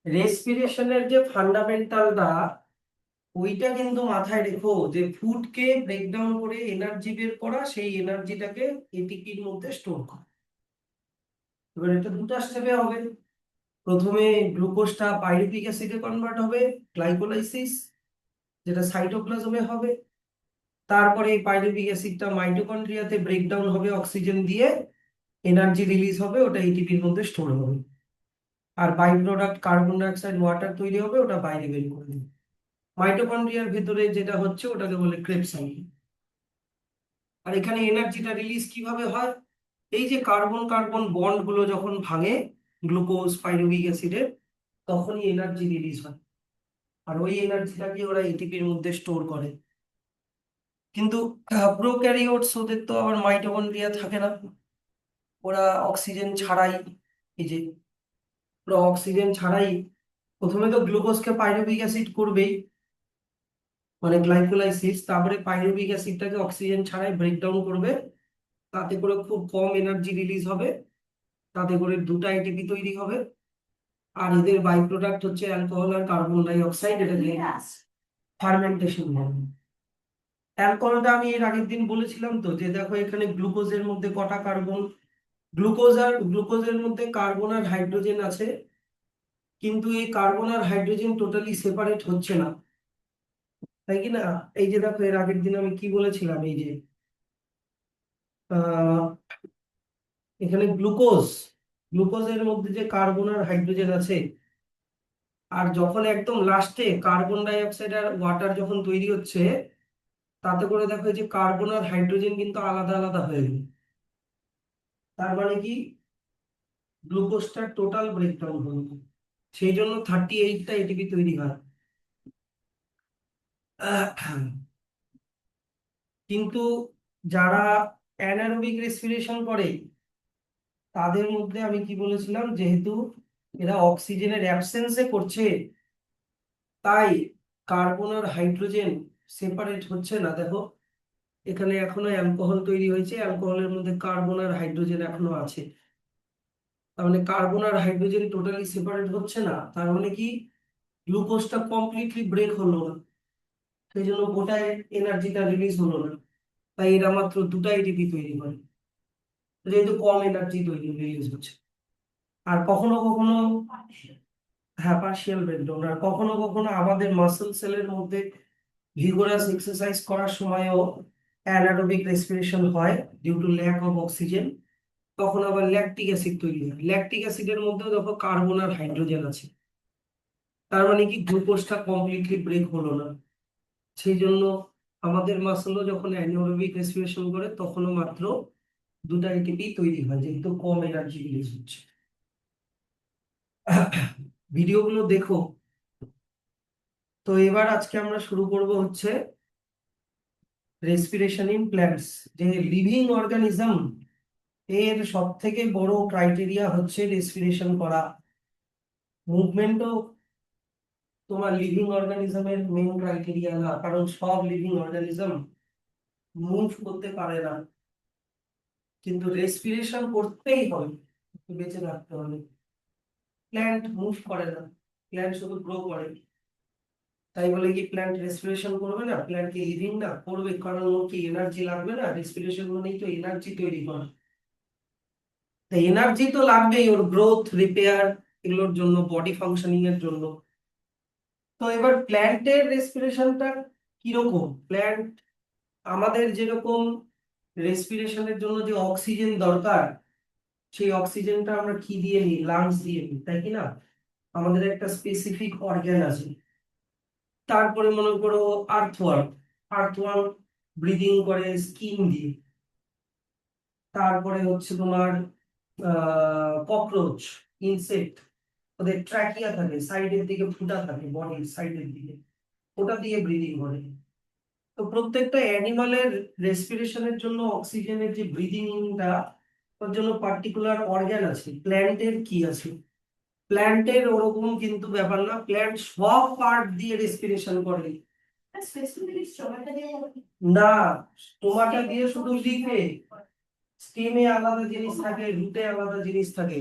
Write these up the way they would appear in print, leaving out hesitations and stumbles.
রেসপিরেশনের যে ফান্ডামেন্টালটা ওইটা কিন্তু মাথায় রেখো যে ফুডকে ব্রেকডাউন করে এনার্জি বের করা, সেই এনার্জিটাকে এটিপির মধ্যে স্টোর করা। এবার এটা দুটো স্টেপে হবে। প্রথমে গ্লুকোজটা পাইরুভিক অ্যাসিডে কনভার্ট হবে, গ্লাইকোলাইসিস, যেটা সাইটোপ্লাজমে হবে। তারপরে এই পাইরুভিক অ্যাসিডটা মাইটোকন্ড্রিয়াতে ব্রেকডাউন হবে, অক্সিজেন দিয়ে এনার্জি রিলিজ হবে, ওটা এটিপির মধ্যে স্টোর হবে। আর by product carbon dioxide water তৈরি হবে, ওটা বাইরে বের করে দেবে। মাইটোকন্ড্রিয়ার ভিতরে যেটা হচ্ছে ওটাকে বলে ক্রেবস সাইকেল। আর এখানে এনার্জিটা রিলিজ কিভাবে হয়? এই যে কার্বন কার্বন বন্ড গুলো যখন ভাঙে গ্লুকোজ পাইরুভিক অ্যাসিডের, তখনই এনার্জি রিলিজ হয়। আর ওই এনার্জিটাকে ওরা এটিপির মধ্যে স্টোর করে। কিন্তু প্রোক্যারিওটস, ওদের তো আবার মাইটোকন্ড্রিয়া থাকে না। ওরা অক্সিজেন ছাড়াই, এই যে ওরা অক্সিজেন ছাড়াই প্রথমে তো গ্লুকোজকে পাইরুভিক অ্যাসিড করবেই, মানে গ্লাইকোলাইসিস, তারপরে পাইরুভিক অ্যাসিডটাকে অক্সিজেন ছাড়াই ব্রেকডাউন করবে। তাতে করে খুব কম এনার্জি রিলিজ হবে, তাতে করে দুটো এটিপি তৈরি হবে। আর এদের বাই প্রোডাক্ট হচ্ছে অ্যালকোহল আর কার্বন ডাই অক্সাইড, এটা দিয়ে ফার্মেন্টেশন হবে। অ্যালকোহলটা আমি এর আগের দিন বলেছিলাম তো, যে দেখো এখানে গ্লুকোজের মধ্যে কটা কার্বন, গ্লুকোজের মধ্যে কার্বন আর হাইড্রোজেন আছে, কিন্তু এই কার্বন আর হাইড্রোজেন টোটালি সেপারেট হচ্ছে না, তাই কি না? এই যে দেখো এর আগের দিন আমি কি বলেছিলাম, এই যে আহ এখানে গ্লুকোজের মধ্যে যে কার্বন আর হাইড্রোজেন আছে, আর যখন একদম লাস্টে কার্বন ডাই অক্সাইড আর ওয়াটার যখন তৈরি হচ্ছে, তাতে করে দেখো এই যে কার্বন আর হাইড্রোজেন কিন্তু আলাদা আলাদা হয়ে গেল। তার মানে কি, গ্লুকোজটা টোটাল ব্রেকডাউন হলো। সেই জন্য 38টা এটিপি তৈরি হয়। কিন্তু যারা অ্যানারোবিক রেসপিরেশন করে, তাদের মধ্যে আমি কি বলেছিলাম, যেহেতু এরা অক্সিজেনের অ্যাবসেন্সে করছে, তাই কার্বন আর হাইড্রোজেন সেপারেট হচ্ছে না। দেখো এখানে এখনো অ্যালকোহল তৈরি হয়েছে, অ্যালকোহলের মধ্যে কার্বন আর হাইড্রোজেন এখনো আছে। তার মানে কার্বন আর হাইড্রোজেন টোটালি সেপারেট হচ্ছে না, তার মানে কি, গ্লুকোজটা কমপ্লিটলি ব্রেক হলো না, সেই জন্য গোটায় এনার্জিটা রিলিজ হলো না। তাই এরা মাত্র দুটা এটিপি তৈরি করে, যেহেতু কম এনার্জি তৈরি রিলিজ হচ্ছে। আর কখনো কখনো, হ্যাঁ, পার্শিয়াল ব্রেকডাউন। আর কখনো কখনো আমাদের মাসল সেলের মধ্যে ভিগোরাস এক্সারসাইজ করার সময়ও অ্যানারোবিক রেসপিরেশন হয়, due to lack of oxygen. তখন আবার ল্যাকটিক অ্যাসিড তৈরি হয়, ল্যাকটিক অ্যাসিডের মধ্যেও দেখো কার্বন আর হাইড্রোজেন আছে। তার মানে কি, গ্লুকোজটা কমপ্লিটলি ব্রেক হলো না। সেই জন্য আমাদের মাসলও যখন অ্যানারোবিক রেসপিরেশন করে, তখনও মাত্র দুটা এটিপি তৈরি হয়, যেহেতু কম এনার্জি রিলিজ হচ্ছে। ভিডিওগুলো দেখো। তো এবার আজকে আমরা শুরু করব হচ্ছে রেসপিরেশন ইন প্ল্যান্টস। যে লিভিং অর্গানিজম, এর সব থেকে বড় ক্রাইটেরিয়া হচ্ছে রেসপিরেশন করা। মুভমেন্টও তোমার লিভিং অর্গানিজমের মেন ক্রাইটেরিয়া না, কারণ সব লিভিং অর্গানিজম মুভ করতে পারে না। কিন্তু রেসপিরেশন করতেই হবে, বেঁচে থাকতে হবে। প্ল্যান্ট মুভ করে না, প্ল্যান্ট শুধু গ্রো করে। তাই বলে কি প্ল্যান্ট রেসপিরেশন করবে না? প্ল্যান্ট কি লিভিং না? করবে, কারণ ওর কি এনার্জি লাগবে না? রেসপিরেশন মানেই তো এনার্জি তৈরি করা। তাই এনার্জি তো লাগবেই ওর গ্রোথ, রিপেয়ার, এগুলোর জন্য, বডি ফাংশনিং এর জন্য। তো এবার প্ল্যান্টের রেসপিরেশনটা কিরকম? প্ল্যান্ট আমাদের যেরকম রেসপিরেশনের জন্য যে অক্সিজেন দরকার, সেই অক্সিজেনটা আমরা কি দিয়ে নিই? লাংস দিয়ে নিই, তাই কি না? আমাদের একটা স্পেসিফিক অর্গান আছে। তারপরে মনে করো আর্থওয়ার্ম, আর্থওয়ার্ম ব্রিদিং করে স্কিন দিয়ে। তারপরে হচ্ছে তোমার ককরোচ, ইনসেক্ট, ওদের ট্র্যাকিয়া থাকে, সাইডের দিকে ফুটা থাকে বডির সাইডের দিকে, ওটা দিয়ে ব্রিদিং করে। তো প্রত্যেকটা অ্যানিমালের রেসপিরেশনের জন্য অক্সিজেনের যে ব্রিদিংটা, ওর জন্য পার্টিকুলার অর্গান আছে। প্ল্যান্টের কি আছে? প্ল্যান্টের ওরকম কিন্তু ব্যাপার না, প্ল্যান্ট সব পার্ট দিয়ে রেসপিরেশন করে। না, স্টোমাটা দিয়ে শুধু লিফে, স্টেমে আলাদা জিনিস থাকে, রুটে আলাদা জিনিস থাকে।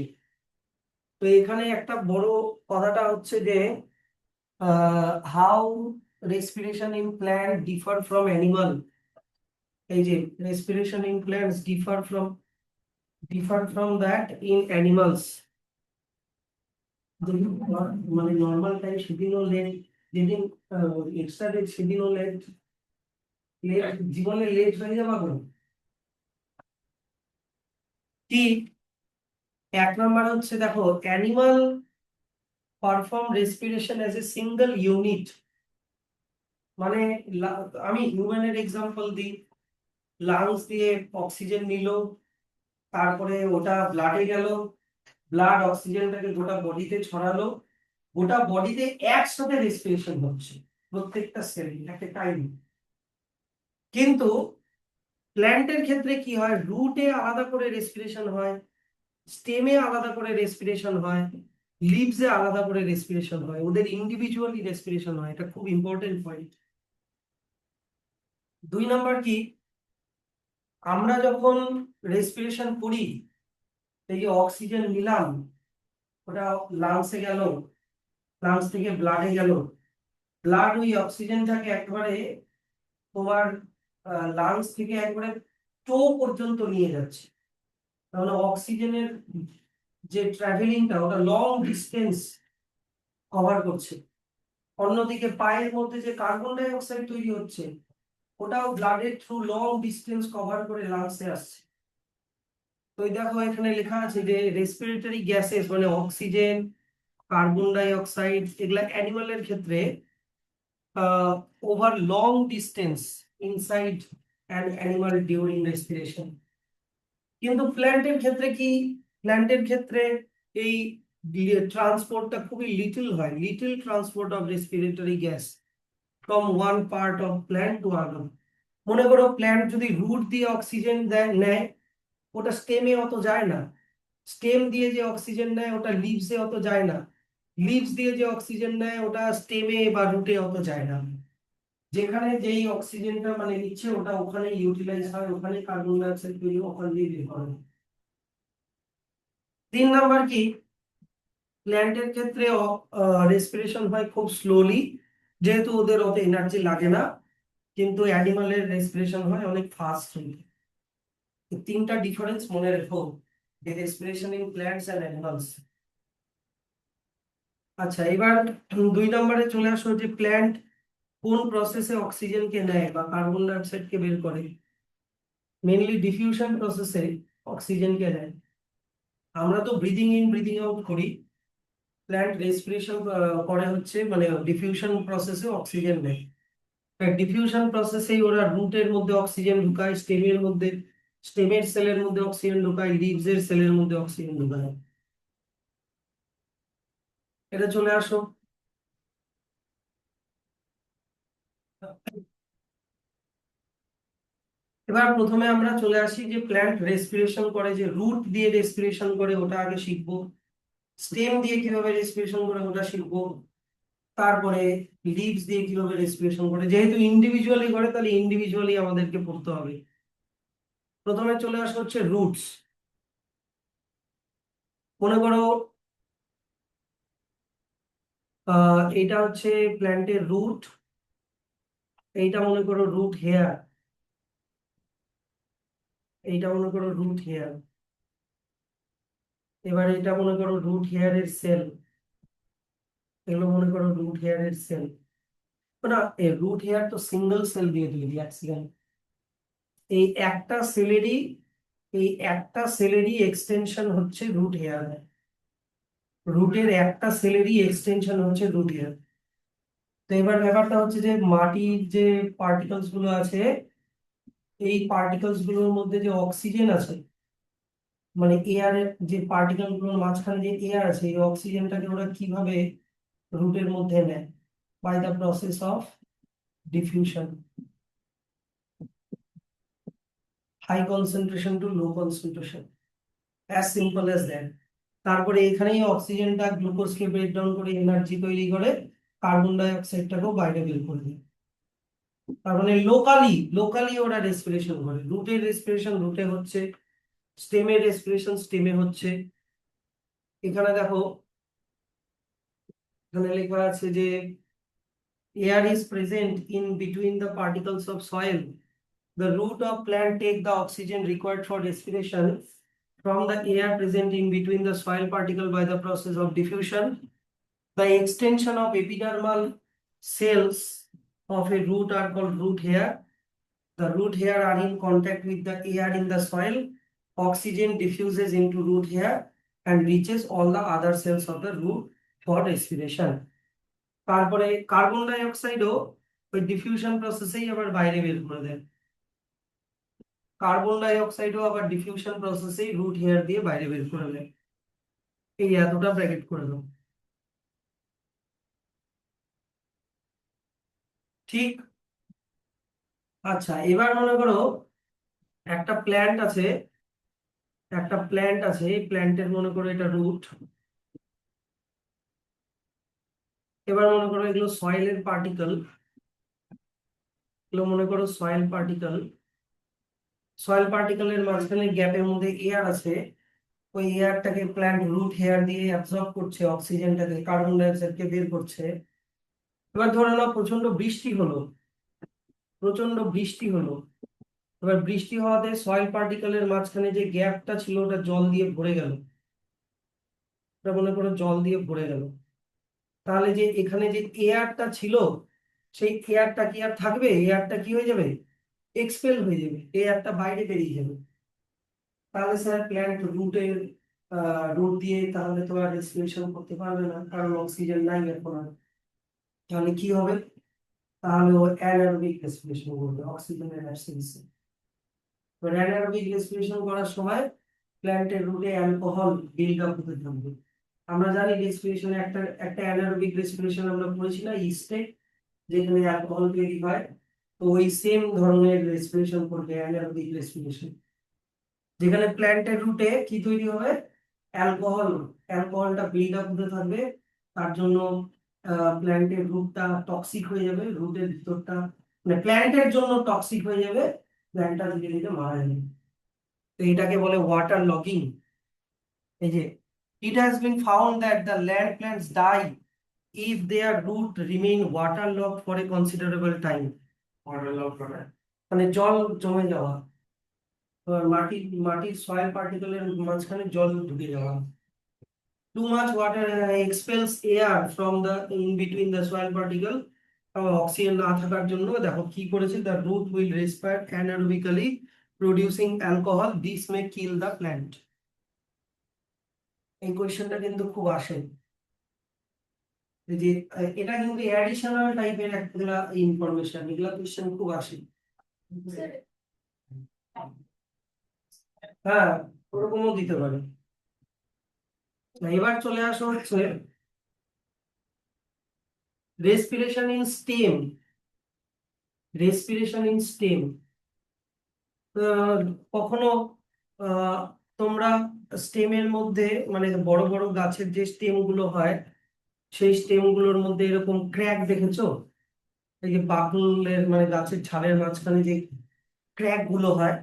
তো এখানে একটা বড় কথাটা হচ্ছে যে how respiration in plant differ from animal. এই যে respiration in plants differ from that in animals. মানে নর্মাল টাইম সেদিনও লেট, যেদিন এক্সট্রা লেট সেদিনও লেট, লেট জীবনে লেট হয়ে যাওয়া গো। ঠিক 1 নম্বর হচ্ছে দেখো, animal perform respiration as a single unit. মানে আমি হিউম্যানের এক্সাম্পল দিই। লাংস দিয়ে অক্সিজেন নিল, তারপরে ওটা ব্লাডে গেল, ব্লাড অক্সিজেনটাকে গোটা বডিতে ছড়ালো, গোটা বডিতে একসাথে রেসপিরেশন হচ্ছে প্রত্যেকটা সেল একটা টাইম। কিন্তু প্ল্যান্টের ক্ষেত্রে কি হয়, রুটে আলাদা করে রেসপিরেশন হয়, স্টেমে আলাদা করে রেসপিরেশন হয়, লিভসে আলাদা করে রেসপিরেশন হয়, ওদের ইন্ডিভিজুয়ালি রেসপিরেশন হয়। এটা খুব ইম্পর্টেন্ট পয়েন্ট। 2 নম্বর কি, আমরা যখন রেসপিরেশন করি, এই যে অক্সিজেন নিলাম, ওটা লাংসে গেল, লাংস থেকে ব্লাডে গেল, ব্লাড ওই অক্সিজেনটাকে একবারে তোমার লাংস থেকে একবারে টো পর্যন্ত নিয়ে যাচ্ছে। তাহলে অক্সিজেনের যে ট্রাভেলিংটা ওটা লং ডিস্টেন্স কভার করছে। অন্যদিকে পায়ের মধ্যে যে কার্বন ডাই অক্সাইড তৈরি হচ্ছে, ওটাও ব্লাডের থ্রু লং ডিস্টেন্স কভার করে লাংসে আসছে। তো এই দেখো এখানে লেখা আছে যে রেসপিরেটরি গ্যাসেস মানে অক্সিজেন, কার্বন ডাই অক্সাইড, এগুলা অ্যানিমালের ক্ষেত্রে over long distance inside an animal during respiration. কিন্তু প্ল্যান্টের ক্ষেত্রে কি, প্ল্যান্টের ক্ষেত্রে এই ট্রান্সপোর্টটা খুবই লিটল হয়, little transport of respiratory gas from one part of plant to other. মনে করো প্ল্যান্ট যদি রুট দিয়ে অক্সিজেন নেয়, ওটা স্টেমে অত যায় না। স্টেম দিয়ে যে অক্সিজেন নেয় ওটা লিভসে অত যায় না। লিভস দিয়ে যে অক্সিজেন নেয় ওটা স্টেমে বা রুটে অত যায় না। যেখানে যেই অক্সিজেনটা মানে নিচ্ছে ওটা ওখানে ইউটিলাইজ হয়, ওখানে কার্বন ডাই অক্সাইড তৈরি ওখান দিয়ে বের করে। 3 নম্বর কি, প্ল্যান্টের ক্ষেত্রে রেসপিরেশন হয় খুব স্লোলি, যেহেতু ওদের অত এনার্জি লাগে না। কিন্তু অ্যানিমালের রেসপিরেশন হয় অনেক ফাস্ট। 3টা ডিফারেন্স মনে রেখো, respiration in plants and animals. আচ্ছা, এবার 2 নম্বরে চলে আসো যে প্ল্যান্ট কোন প্রসেসে অক্সিজেনকে নেয় বা কার্বন ডাই অক্সাইডকে বের করে। মেনলি ডিফিউশন প্রসেসে অক্সিজেনকে নেয়। আমরা তো ব্রিদিং ইন ব্রিদিং আউট করি, প্ল্যান্ট রেসপিরেশন করে হচ্ছে মানে ডিফিউশন প্রসেসে অক্সিজেন নেয়। ডিফিউশন প্রসেসেই ওরা রুটের মধ্যে অক্সিজেন ঢুকায়, স্টেমের মধ্যে, স্টেমের সেলের মধ্যে অক্সিজেন ঢুকায়, লিভস এর সেলের মধ্যে অক্সিজেন ঢুকায়। এটা চলে আসো। এবার প্রথমে আমরা চলে আসি যে প্ল্যান্ট রেসপিরেশন করে, যে রুট দিয়ে রেসপিরেশন করে ওটা আগে শিখবো, স্টেম দিয়ে কিভাবে রেসপিরেশন করে ওটা শিখবো, তারপরে লিভস দিয়ে কিভাবে রেসপিরেশন করে। যেহেতু ইন্ডিভিজুয়ালি করে তাহলে ইন্ডিভিজুয়ালি আমাদেরকে পড়তে হবে। প্রথমে চলে আসা হচ্ছে রুটস। মনে করো এটা হচ্ছে প্ল্যান্টের রুট, এইটা মনে করো রুট হেয়ার, এইটা মনে করো রুট হেয়ার। এবার এটা মনে করো রুট হেয়ারের সেল, এগুলো মনে করো রুট হেয়ারের সেল। না, এই রুট হেয়ার তো সিঙ্গেল সেল দিয়ে তৈরি অ্যাক্সিডেন্ট। এই একটা সেলেরই এই একটা সেলেরই এক্সটেনশন হচ্ছে রুট হেয়ার। রুটের একটা সেলেরই এক্সটেনশন হচ্ছে রুট হেয়ার। তো এবার ব্যাপারটা হচ্ছে যে মাটির যে পার্টিকলস গুলো আছে, এই পার্টিকলস গুলোর মধ্যে যে অক্সিজেন আছে, মানে এয়ারের যে পার্টিকেল গুলোর মাঝখানে যে এয়ার আছে, এই অক্সিজেনটাকে ওরা কিভাবে রুটের মধ্যে নেয়, by the process of diffusion, high concentration to low concentration, as simple as that. তারপরে এখানেই অক্সিজেনটা গ্লুকোজকে ব্রেক ডাউন করে এনার্জি তৈরি করে, কার্বন ডাই অক্সাইডটাকেও বাইরে বের করে দেয়। তার মানে লোকালি লোকালি ওরা রেসপিরেশন করে, রুটের রেসপিরেশন রুটে হচ্ছে, স্টেমের রেসপিরেশন স্টেমে হচ্ছে। এখানে দেখো, এখানে লেখা আছে যে air is present in between the particles of soil. The root of plant take the oxygen required for respiration from the air present in between the soil particle by the process of diffusion. The extension of epidermal cells of a root are called root hair. The root hair are in contact with the air in the soil. Oxygen diffuses into root hair and reaches all the other cells of the root for respiration. তারপরে carbon die অক্সাইডও ওই diffusion প্রসেসেই আবার বাইরে বের করে দেয়। Carbon die অক্সাইডও আবার diffusion প্রসেসেই root hair দিয়ে বাইরে বের করে দেয়। এই এতটা ব্র্যাকেট করে দাও। ঠিক। আচ্ছা, এবার মনে করো একটা প্ল্যান্ট আছে, এই প্ল্যান্টের মনে করো এটা রুট। এবার মনে করো এগুলো সয়েলের পার্টিকেল, এগুলো মনে করো সয়েল পার্টিকেল। সয়েল পার্টিকেলের মাঝখানে গ্যাপের মধ্যে এয়ার আছে, ওই এয়ারটাকে প্ল্যান্ট রুট হেয়ার দিয়ে অ্যাবজর্ব করছে, অক্সিজেনটাকে কার্বন ডাই অক্সাইডকে বের করছে। এবার ধরে নাও প্রচন্ড বৃষ্টি হলো, প্রচন্ড বৃষ্টি হলো। এবার বৃষ্টি হওয়াতে সয়েল পার্টিকেলের মাঝখানে যে গ্যাপটা ছিল ওটা জল দিয়ে ভরে গেল, ওটা মনে করো জল দিয়ে ভরে গেল। তাহলে যে এখানে যে এয়ারটা ছিল, সেই এয়ারটা কি আর থাকবে? এয়ারটা কি হয়ে যাবে? এক্সপেল হয়ে যাবে, এয়ারটা বাইরে বেরিয়ে যাবে। তাহলে স্যার প্ল্যান্ট রুট দিয়ে তাহলে তো আর রেসপিরেশন করতে পারবে না, কারণ অক্সিজেন নাই এখন আর। তাহলে কি হবে? তাহলে ও অ্যানারোবিক রেসপিরেশন করবে অক্সিজেনের অ্যাবসেন্সে। এবার অ্যানারোবিক রেসপিরেশন করার সময় প্ল্যান্টের রুটে অ্যালকোহল বিল্ড আপ হতে থাকবে। আমরা জানি রেসপিরেশনে একটা একটা অ্যানারোবিক রেসপিরেশন আমরা পড়েছি না, ইস্টে, যেখানে অ্যালকোহল তৈরি হয়। তো ওই সেম ধরনের রেসপিরেশন করবে অ্যানারোবিক রেসপিরেশন, যেখানে প্ল্যান্টের রুটে কি তৈরি হবে? অ্যালকোহল। অ্যালকোহলটা বিল্ড আপ হতে থাকবে, তার জন্য প্ল্যান্টের রুটটা টক্সিক হয়ে যাবে, রুটের ভিতরটা মানে প্ল্যান্টের জন্য টক্সিক হয়ে যাবে, প্ল্যান্টটা ধীরে ধীরে মারা যাবে। তো এটাকে বলে ওয়াটার লগিং। এই যে it has been found that the land plants die if their root remain waterlogged for a considerable time. Waterlogged মানে জল জমে যাওয়া, মাটির সয়েল পার্টিকেলের মাঝখানে জল ঢুকে যাওয়া। Too much water expels air from the in between the soil particle. Oxygen না থাকার জন্য দেখো কি করেছে, the root will respire anaerobically producing alcohol. This may kill the plant. এই কোয়েশ্চেনটা কিন্তু খুব আসে, যে এটা কিন্তু অ্যাডিশনাল টাইপের একটা ইনফরমেশন, এগুলা কোয়েশ্চেন খুব আসে। হ্যাঁ, ওরকমও দিতে পারে। এবার চলে আসো হচ্ছে respiration in stem. Respiration in stem কখনো আহ, তোমরা স্টেমের মধ্যে মানে বড় বড় গাছের যে স্টেম গুলো হয়, সেই স্টেম গুলোর মধ্যে এরকম ক্র্যাক দেখেছো? এই যে বাকলের মানে গাছের ছালের মাঝখানে যে ক্র্যাক গুলো হয়।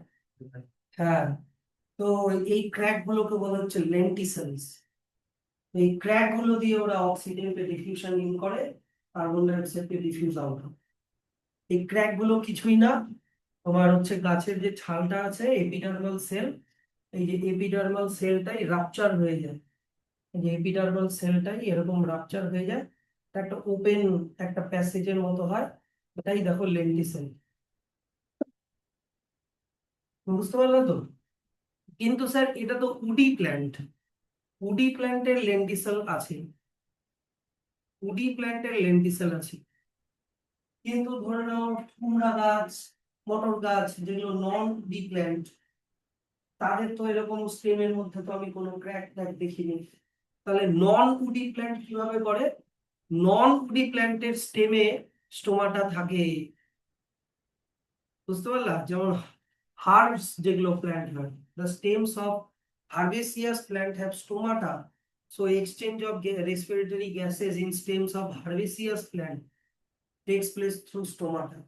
হ্যাঁ, তো এই ক্র্যাক গুলোকে বলা হচ্ছে লেন্টিসেলস। এই ক্র্যাক গুলো দিয়ে ওরা অক্সিজেনকে ডিফিউশন ইন করে, কার্বন ডাই অক্সাইডকে ডিফিউজ আউট হয়। এই ক্র্যাক গুলো কিছুই না, তোমার হচ্ছে গাছের যে ছালটা আছে এপিডার্মাল সেল, এই যে এপিডার্মাল সেলটাই রাপচার হয়ে যায়। এই যে এপিডার্মাল সেলটাই এরকম রাপচার হয়ে যায়, একটা ওপেন একটা প্যাসেজের মতো হয়, এটাই দেখো লেন্টিসেল। বুঝতে পারলে তো? কিন্তু স্যার এটা তো উডি প্ল্যান্ট, উডি প্ল্যান্টের লেন্টিসেল আছে, উডি প্ল্যান্টের লেন্টিসেল আছে। কিন্তু ধরে নাও কুমড়া গাছ, মটর গাছ যেগুলো নন উডি প্ল্যান্ট, তাদের তো এরকম স্টেমের মধ্যে তো আমি কোনো ক্র্যাক ট্র্যাক দেখিনি। তাহলে নন উডি প্ল্যান্ট কিভাবে করে? নন উডি প্ল্যান্টের স্টেমে স্টোমাটা থাকে। বুঝতে পারলা? যেমন হার্বস যেগুলো প্ল্যান্ট হয়, the stems of herbaceous plant have stomata, so exchange of respiratory gases in stems of herbaceous plant takes place through stomata.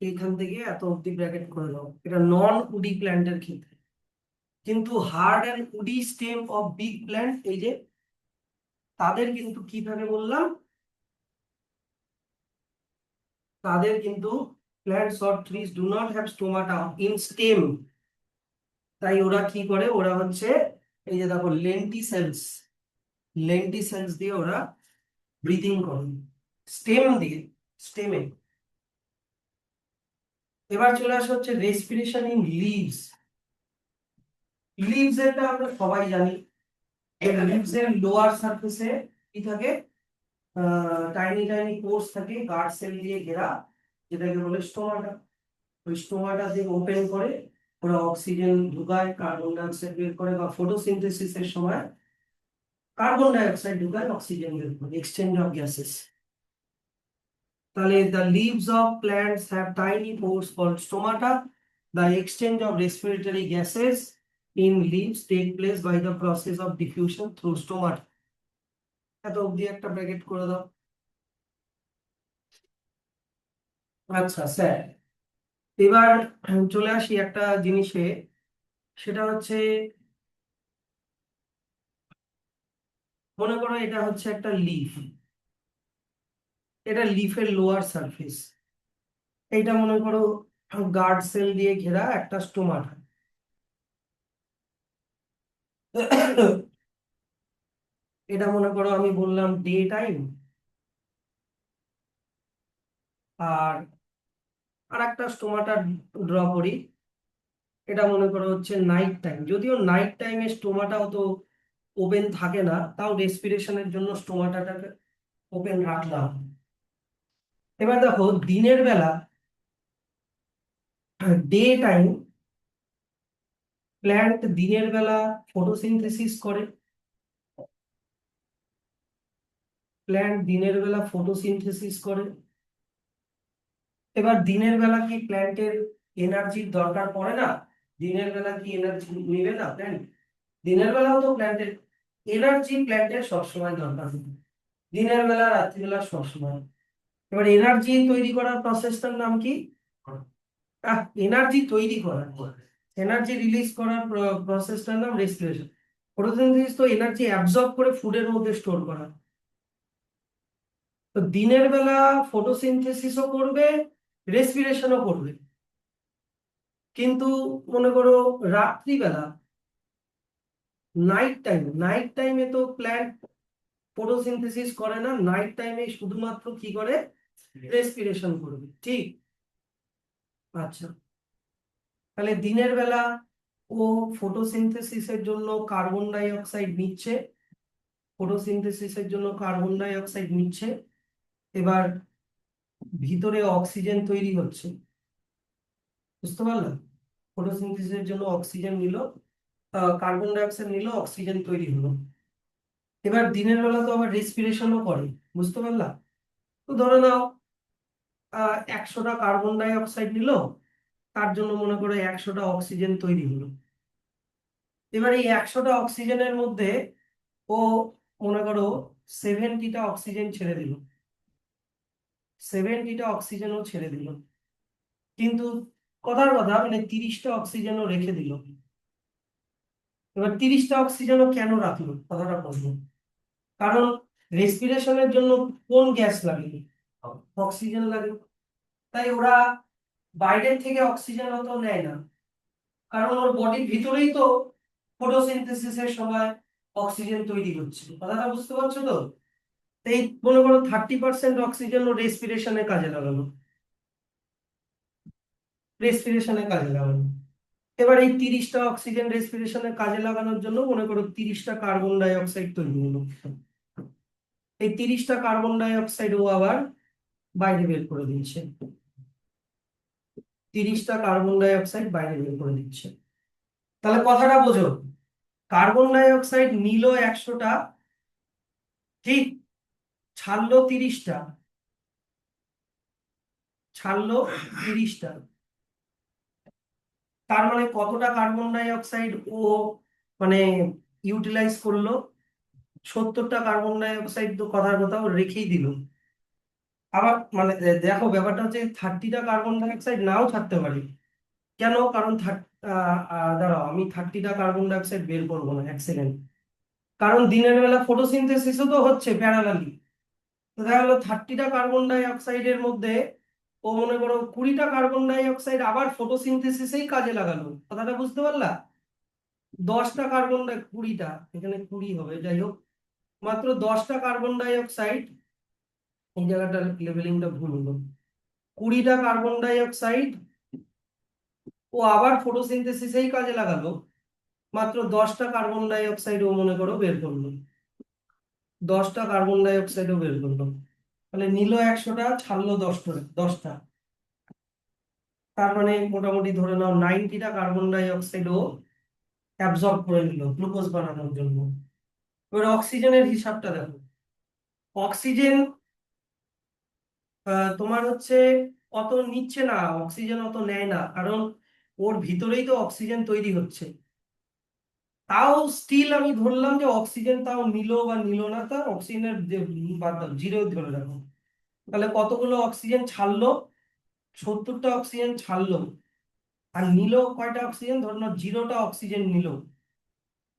এইখান থেকে এত অব্দি ব্র্যাকেট করে দাও, এটা নন উডি প্ল্যান্টের ক্ষেত্রে। কিন্তু hard and woody stem of big plant, এই যে তাদের কিন্তু কিভাবে বললাম, তাদের কিন্তু plants or trees do not have stomata in stem. তাই ওরা কি করে, ওরা হচ্ছে এই যে দেখো লেন্টিসেলস, লেন্টিসেলস দিয়ে ওরা ব্রিদিং করে, স্টেম দিয়ে, স্টেমে। এবার চলে আসা হচ্ছে রেসপিরেশন ইন লিভস। লিভস এটা আমরা সবাই জানি, লিভস এর লোয়ার সারফেসে কি থাকে, টাইনি টাইনি পোর্স থাকে গার্ড সেল দিয়ে ঘেরা, যেটাকে বলে স্টোমাটা। ওই স্টোমাটা দিয়ে ওপেন করে ওরা অক্সিজেন ঢুকায়, কার্বন ডাই অক্সাইড বের করে, বা ফটোসিনথেসিসের সময় কার্বন ডাই অক্সাইড ঢুকায়, অক্সিজেন বের করে, এক্সচেঞ্জ অফ গ্যাসেস। তাহলে the leaves of plants have tiny pores called stomata. The exchange of respiratory gases in leaves take place by the process of diffusion through stomata. এত অবধি একটা bracket করে দাও। আচ্ছা স্যার, এবার চলে আসি একটা জিনিসে, সেটা হচ্ছে মনে করো এটা হচ্ছে একটা লিফ, এটা লিফের লোয়ার সারফেস, এইটা মনে করো গার্ড সেল দিয়ে ঘেরা একটা স্টোমাটা। এটা মনে করো আমি বললাম ডে টাইম, আর আর একটা স্টোমাটা ড্র করি, এটা মনে করো হচ্ছে নাইট টাইম। যদিও নাইট টাইমে স্টোমাটা অত ওপেন থাকে না, তাও রেসপিরেশনের জন্য স্টোমাটাটাকে ওপেন রাখলাম। এবার দেখো দিনের বেলা, ডে টাইম, প্ল্যান্ট দিনের বেলা ফটোসিনথেসিস করে, প্ল্যান্ট দিনের বেলা ফটোসিনথেসিস করে। এবার দিনের বেলা কি প্ল্যান্টের এনার্জির দরকার পড়ে না? দিনের বেলা কি এনার্জি নেবে না প্ল্যান্ট? দিনের বেলাও তো প্ল্যান্টের এনার্জি, প্ল্যান্টের সবসময় দরকার, দিনের বেলা রাত্রিবেলা সবসময়। এবার এনার্জি তৈরি করার প্রসেসটার নাম কি? এনার্জি তৈরি করার, এনার্জি রিলিজ করার প্রসেসটার নাম রেসপিরেশন। ফটোসিনথেসিস তো এনার্জি অ্যাবজর্ব করে ফুডের মধ্যে স্টোর করা। তো দিনের বেলা ফটোসিনথেসিসও করবে, রেসপিরেশনও করবে, কিন্তু মনে করো রাত্রিবেলা, নাইট টাইম, নাইট টাইমে তো প্ল্যান্ট ফটোসিনথেসিস করে না, নাইট টাইমে শুধুমাত্র কি করে, রেসপিরেশন করবে, ঠিক? আচ্ছা, তাহলে দিনের বেলা ও ফটোসিনথেসিসের জন্য কার্বন ডাই অক্সাইড নিচ্ছে, ফটোসিনথেসিসের জন্য কার্বন ডাই অক্সাইড নিচ্ছে। এবার ভিতরে অক্সিজেন তৈরি হচ্ছে, বুঝতে পারলাম? ফটোসিনথেসিসের জন্য অক্সিজেন নিল, কার্বন ডাই অক্সাইড নিল, অক্সিজেন তৈরি হলো। এবার দিনের বেলা তো আবার রেসপিরেশনও করে, বুঝতে পারলাম? তো ধরে নাও 100টা কার্বন ডাই অক্সাইড নিল, তার জন্য মনে করো 100টা অক্সিজেন তৈরি হলো। এবার এই 100টা অক্সিজেনের মধ্যে ও মনে করো 70টা অক্সিজেন ছেড়ে দিল, 70টা অক্সিজেনও ছেড়ে দিল, কিন্তু কথার কথা মানে 30টা অক্সিজেনও রেখে দিল। এবার 30টা অক্সিজেনও কেন রাখলো, কথাটা বলবো। কারণ রেসপিরেশনের জন্য কোন গ্যাস লাগে? অক্সিজেন লাগে। তাই ওরা বাইরের থেকে অক্সিজেন অত নেয় না, কারণ ওর বডির ভিতরেই তো ফটোসিনথেসিসের সময় অক্সিজেন তৈরি হচ্ছে, কথাটা বুঝতে পারছো তো? এই মনে করো 30% অক্সিজেন ও রেসপিরেশনে কাজে লাগানো, রেসপিরেশনে কাজে লাগানো। এবার এই 30টা অক্সিজেন রেসপিরেশনে কাজে লাগানোর জন্য মনে করো 30টা কার্বন ডাই অক্সাইড তৈরি হলো। এই 30টা কার্বন ডাই অক্সাইড ও আবার বাইরে বের করে দিচ্ছে, 30টা কার্বন ডাই অক্সাইড বাইরে বের করে দিচ্ছে। তাহলে কথাটা বোঝো, কার্বন ডাই অক্সাইড নিল 100টা, ঠিক, ছাড়লো 30টা, ছাড়লো 30টা। তার মানে কতটা কার্বন ডাই অক্সাইড ও মানে ইউটিলাইজ করলো? 70টা কার্বন ডাই অক্সাইড তো কথার কথা ও রেখেই দিল। আবার দেখো ব্যাপারটা হচ্ছে 30টা কার্বন ডাই অক্সাইড নাও ছাড়তে পারে। কেন? কারণ দাঁড়াও, আমি 30টা কার্বন ডাই অক্সাইড বের করবো না, এক সেকেন্ড। কারণ দিনের বেলা ফটোসিনথেসিসও তো হচ্ছে প্যারালালি। তো দেখা গেলো 30টা কার্বন ডাই অক্সাইডের মধ্যে ও মনে করো 20টা কার্বন ডাই অক্সাইড আবার ফটোসিনথেসিসেই কাজে লাগালো। কথাটা বুঝতে পারলা? 10টা কার্বন ডাই, 20টা, এখানে 20 হবে, যাই হোক, মাত্র 10টা কার্বন ডাই অক্সাইড, এই জায়গাটা লেভেলিংটা ভুল হলো, 20টা কার্বন ডাই অক্সাইড ও আবার ফটোসিনথেসিসেই কাজে লাগালো, মাত্র 10টা কার্বন ডাই অক্সাইড ও মনে করো বের করলো, 10টা কার্বন ডাই অক্সাইডও বের করলো। তাহলে নিল 100টা, ছাড়লো 10টা। তার মানে মোটামুটি ধরে নাও 90টা কার্বন ডাই অক্সাইড ও অ্যাবজর্ব করে নিল গ্লুকোজ বানানোর জন্য। এবার অক্সিজেনের হিসাবটা দেখো। অক্সিজেন তোমার হচ্ছে অত নিচ্ছে না, অক্সিজেন অত নেয় না, কারণ ওর ভিতরেই তো অক্সিজেন তৈরি হচ্ছে। তাও স্টিল আমি ধরলাম যে অক্সিজেন তাও নিল বা নিল না, তার অক্সিজেনের যে বাদ দাও, জিরো ধরে রাখো। তাহলে কতগুলো অক্সিজেন ছাড়লো? 70টা অক্সিজেন ছাড়লো। আর নিল কয়টা অক্সিজেন? ধর না 0টা অক্সিজেন নিল।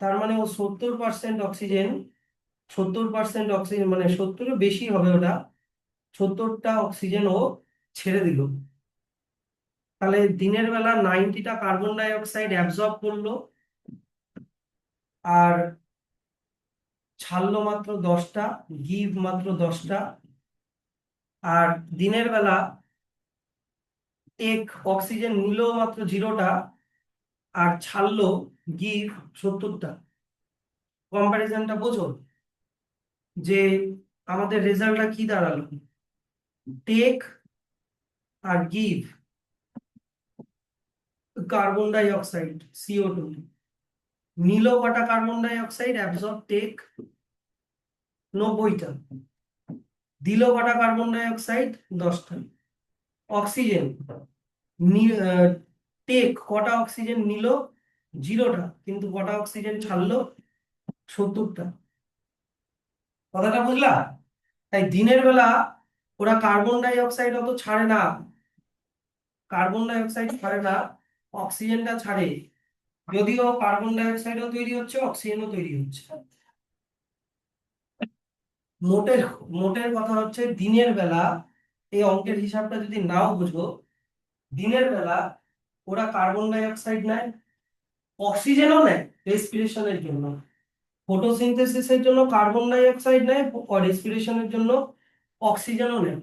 তার মানে ও 70% অক্সিজেন, 70% অক্সিজেন মানে 70-এর বেশি হবে ওটা, 70টা অক্সিজেন ও ছেড়ে দিল। তাহলে দিনের বেলা 90টা কার্বন ডাই অক্সাইড অ্যাবজর্ব করলো, আর ছাড়লো মাত্র 10টা, গিভ মাত্র 10টা। আর দিনের বেলা টেক অক্সিজেন নিল মাত্র 0টা, আর ছাড়লো গিভ 70টা। কম্পারিজনটা বোঝো যে আমাদের রেজাল্টটা কি দাঁড়ালো? টেক আর give carbon die oxide, CO2, নিল কটা carbon die oxide? Absorb take 90টা, দিল কটা কার্বন ডাই অক্সাইড? 10টা। অক্সিজেন টেক কটা অক্সিজেন নিল? 0টা, কিন্তু কটা অক্সিজেন ছাড়লো? 70টা। কথাটা বুঝলা? তাই দিনের বেলা ওরা কার্বন ডাই অক্সাইড অত ছাড়ে না, কার্বন ডাই অক্সাইড ছাড়ে না, অক্সিজেনটা ছাড়ে। যদিও কার্বন ডাই অক্সাইডও তৈরি হচ্ছে, অক্সিজেনও তৈরি হচ্ছে। মোটের মোটের কথা হচ্ছে দিনের বেলা এই অঙ্কের হিসাবটা যদি নাও বুঝো, দিনের বেলা ওরা কার্বন ডাই অক্সাইড নেয়, অক্সিজেনও নেয় রেসপিরেশনের জন্য। ফটোসিনথেসিসের জন্য কার্বন ডাই অক্সাইড নেয়, রেসপিরেশনের জন্য অক্সিজেনও নেয়।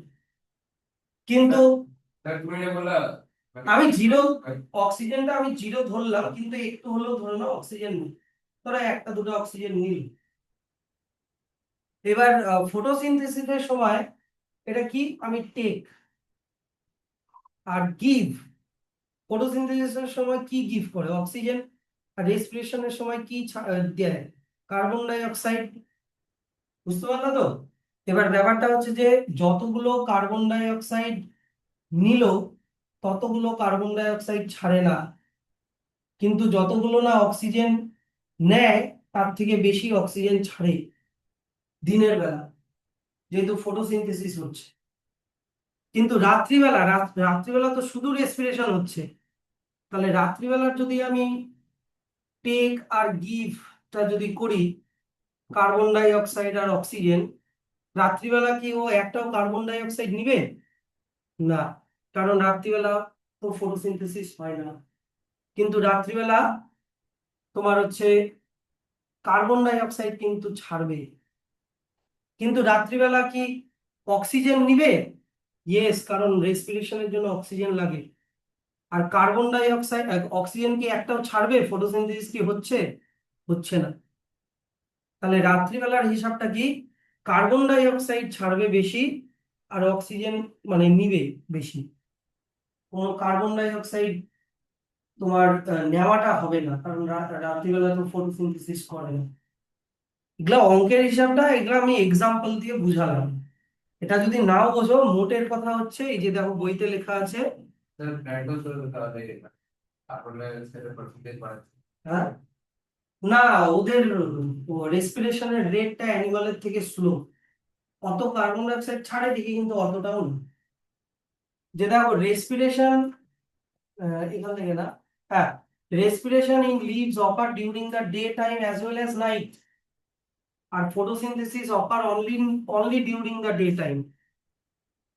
কিন্তু আমি জিরো, অক্সিজেনটা আমি জিরো ধরলাম, কিন্তু একটু হলেও ধরে নাও অক্সিজেন নেই, তোরা একটা দুটো অক্সিজেন নিল। এবার ফটোসিনথেসিসের সময় এটা কি? আমি টেক আর গিভ। ফটোসিনথেসিসের সময় কি গিভ করে? অক্সিজেন। আর রেসপিরেশনের সময় কি দেয়? Carbon die oxide. বুঝতে পারলো তো? এবার ব্যাপারটা হচ্ছে যে যতগুলো কার্বন ডাই অক্সাইড নিল ততগুলো কার্বন ডাই অক্সাইড ছাড়ে না, কিন্তু যতগুলো না অক্সিজেন নেয় তার থেকে বেশি অক্সিজেন ছাড়ে দিনের বেলা, যেহেতু ফটোসিনথেসিস হচ্ছে। কিন্তু রাত্রিবেলা, রাত্রিবেলা তো শুধু রেসপিরেশন হচ্ছে। তাহলে রাত্রিবেলার যদি আমি টেক আর গিভটা যদি করি, কার্বন ডাই অক্সাইড আর অক্সিজেন, রাত্রিবেলা কি ও একটাও কার্বন ডাই অক্সাইড নিবে? না, কারণ রাত্রিবেলা তো ফটোসিনথেসিস হয় না। কিন্তু রাত্রিবেলা তোমার হচ্ছে কার্বন ডাই অক্সাইড কিন্তু ছাড়বে। কিন্তু রাত্রিবেলা কি অক্সিজেন নিবে? ইয়েস, কারণ রেসপিরেশনের জন্য অক্সিজেন লাগে। আর কার্বন ডাই অক্সাইড, অক্সিজেন কি একটাও ছাড়বে? ফটোসিনথেসিস কি হচ্ছে? হচ্ছে না। তাহলে রাত্রিবেলার হিসাবটা কি? কার্বন ডাই অক্সাইড ছাড়বে বেশি, আর অক্সিজেন মানে নিবে বেশি। কোনো কার্বন ডাই অক্সাইড তোমার নেওয়াটা হবে না, কারণ রাত্রিবেলা তো ফটোসিনথেসিস করে না। এগুলা অঙ্কের হিসাবটা, এগুলা আমি এক্সাম্পল দিয়ে বুঝালাম। এটা যদি নাও বোঝো, মোটের কথা হচ্ছে এই যে দেখো বইতে লেখা আছে। হ্যাঁ, না, ওদের রেসপিরেশনের রেটটা অ্যানিমালের থেকে স্লো। অত কার্বন ডাইঅক্সাইড ছাড়ে দেখি, কিন্তু অতটাও না। যে দেখো রেসপিরেশন, এখান থেকে না, হ্যাঁ, respiration in leaves occur during the day time as well as night, আর photosynthesis occur only during the day time.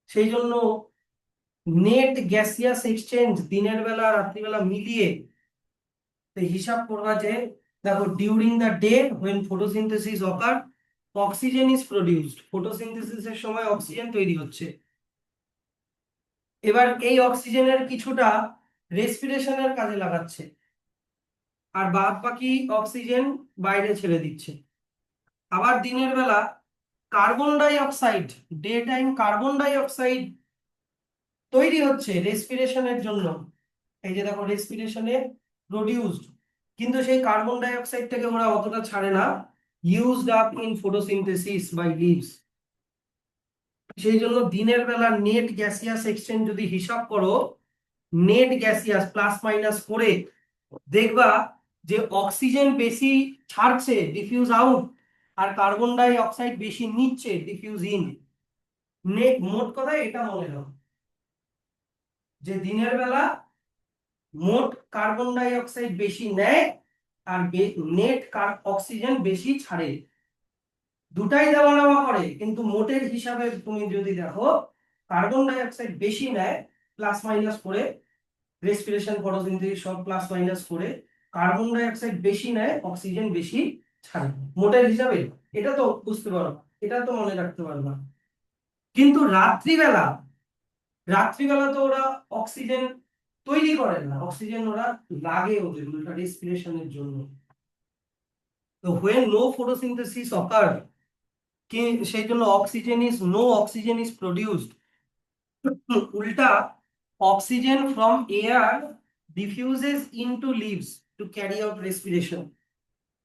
সেই জন্য নেট গ্যাসিয়াস এক্সচেঞ্জ দিনের বেলা রাত্রিবেলা মিলিয়ে হিসাব করবা যে দেখো during the day when photosynthesis occur oxygen is produced, ফটোসিনথেসিসের সময় অক্সিজেন তৈরি হচ্ছে। এবার এই অক্সিজেনের কিছুটা রেসপিরেশনের কাজে লাগাচ্ছে, আর বাদ বাকি অক্সিজেন বাইরে ছেড়ে দিচ্ছে। আবার দিনের বেলা carbon die oxide, day time carbon die oxide তৈরি হচ্ছে রেসপিরেশনের জন্য। এই যে দেখো রেসপিরেশনে প্রডিউসড, কিন্তু সেই কার্বন ডাই অক্সাইডটাকে ওরা অতটা ছাড়ে না, used up in photosynthesis by leaves. সেই জন্য দিনের বেলা নেট গ্যাসিয়াস এক্সচেঞ্জ যদি হিসাব করো, নেট গ্যাসিয়াস প্লাস মাইনাস করে দেখবা যে অক্সিজেন বেশি ছাড়ছে ডিফিউজ আউট, আর কার্বন ডাই অক্সাইড বেশি নিচ্ছে ডিফিউজ ইন। মোট কথা এটা মনে রাখো যে দিনের বেলা মোট কার্বন ডাই অক্সাইড বেশি নেয় আর নেট অক্সিজেন বেশি ছাড়ে। দুটাই দেওয়া নেওয়া করে, কিন্তু মোটের হিসাবে তুমি যদি দেখো কার্বন ডাই অক্সাইড বেশি নেয় প্লাস মাইনাস করে, রেসপিরেশন ফটোসিনথেসিস সব প্লাস মাইনাস করে, কার্বন ডাই অক্সাইড বেশি নেয় অক্সিজেন বেশি ছাড়ে মোটের হিসাবে। এটা তো বুঝতে পারো, এটা তো মনে রাখতে পারবা। কিন্তু রাত্রিবেলা, রাত্রিবেলা তো ওরা অক্সিজেন তৈরি করে না, অক্সিজেন ওরা লাগে ওদের ওটা রেসপিরেশনের জন্য। তো when no photosynthesis occur, কি সেই জন্য অক্সিজেন ইজ প্রডিউসড। উল্টা oxygen from air diffuses into leaves to carry out respiration,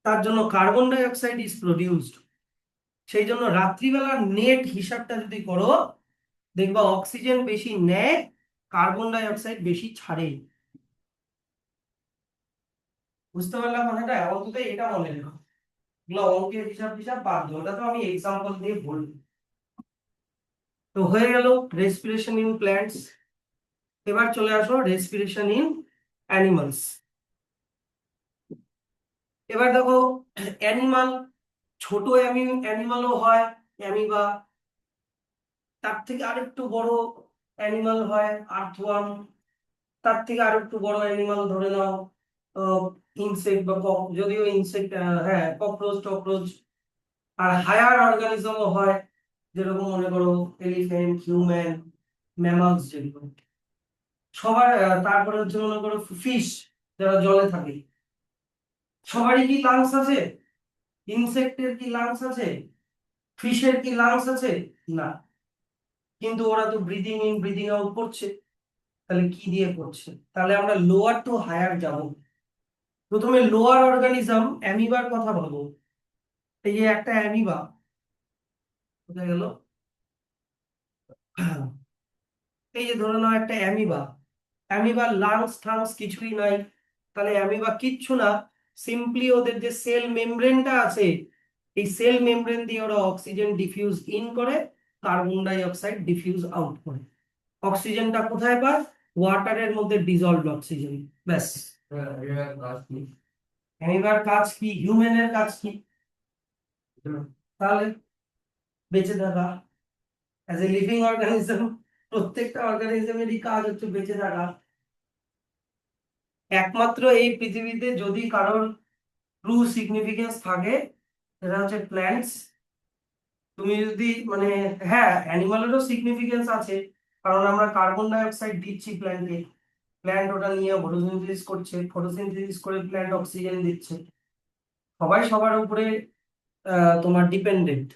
তার জন্য carbon dioxide is produced. সেই জন্য রাত্রিবেলার নেট হিসাবটা যদি করো দেখবা অক্সিজেন বেশি নেয়, কার্বন ডাই অক্সাইড বেশি ছাড়ে। বুঝতে পারলাম কথাটা? অন্তত এটা মনে রেখো, এগুলো অঙ্কের হিসাব হিসাব বাদ দাও, ওটা তো আমি এক্সাম্পল দিয়ে বলবো। তো হয়ে গেল রেসপিরেশন ইন প্ল্যান্টস। এবার চলে আসো রেসপিরেশন ইন অ্যানিমালস। এবার দেখো অ্যানিমাল, ছোট অ্যানিমালও হয় অ্যামিবা, তার থেকে আরেকটু বড় অ্যানিমাল হয় আর্থওয়ার্ম, তার থেকে আরেকটু বড় অ্যানিমাল ধরে নাও ইনসেক্ট বা যদিও ইনসেক্ট, হ্যাঁ ককরোচ টকরোচ। আর হায়ার অর্গানিজমও হয়, যেরকম মনে করো এলিফ্যান্ট, হিউম্যান, ম্যামালস যেগুলো সবার। তারপরে হচ্ছে মনে করো ফিশ, যারা জলে থাকে, সবারই কি লাংস আছে? ইনসেক্টের কি লাংস আছে? ফিশের কি লাংস আছে? না। কিন্তু ওরা তো ব্রিদিং ইন ব্রিদিং আউট করছে, তাহলে কি দিয়ে করছে? তাহলে আমরা লোয়ার টু হায়ার যাব। প্রথমে লোয়ার অর্গানিজম অ্যামিবার কথা বলবো। এই যে একটা অ্যামিবা, কোথায় গেল? এই যে ধরে নাও একটা অ্যামিবা, অ্যামিবার লাংস থাংস কিছুই নাই, তাহলে অ্যামিবা কিচ্ছু না। সিম্পলি ওদের যে সেল মেমব্রেনটা আছে, এই সেল মেমব্রেন দিয়ে ওরা অক্সিজেন ডিফিউজ ইন করে, carbon die oxide diffuse out করে। অক্সিজেনটা কোথায় পায়? ওয়াটারের মধ্যে ডিজলভড অক্সিজেন। ব্যাস। অ্যামিবার কাজ কি, হিউম্যানের কাজ কি? তাহলে বেঁচে থাকা, অ্যাজ এ লিভিং অর্গানিজম, প্রত্যেকটা অর্গানিজমেরই কাজ হচ্ছে বেঁচে থাকা। একমাত্র এই পৃথিবীতে যদি কারোর ট্রু সিগনিফিকেন্স থাকে সেটা হচ্ছে প্ল্যান্টস। তুমি যদি মানে, হ্যাঁ অ্যানিমালেরও সিগনিফিকেন্স আছে, কারণ আমরা কার্বন ডাই অক্সাইড দিচ্ছি প্ল্যান্টকে, প্ল্যান্ট ওটা নিয়ে ফটোসিনথেসিস করছে, ফটোসিনথেসিস করে প্ল্যান্ট অক্সিজেন দিচ্ছে। সবাই সবার উপরে তোমার ডিপেন্ডেন্ট।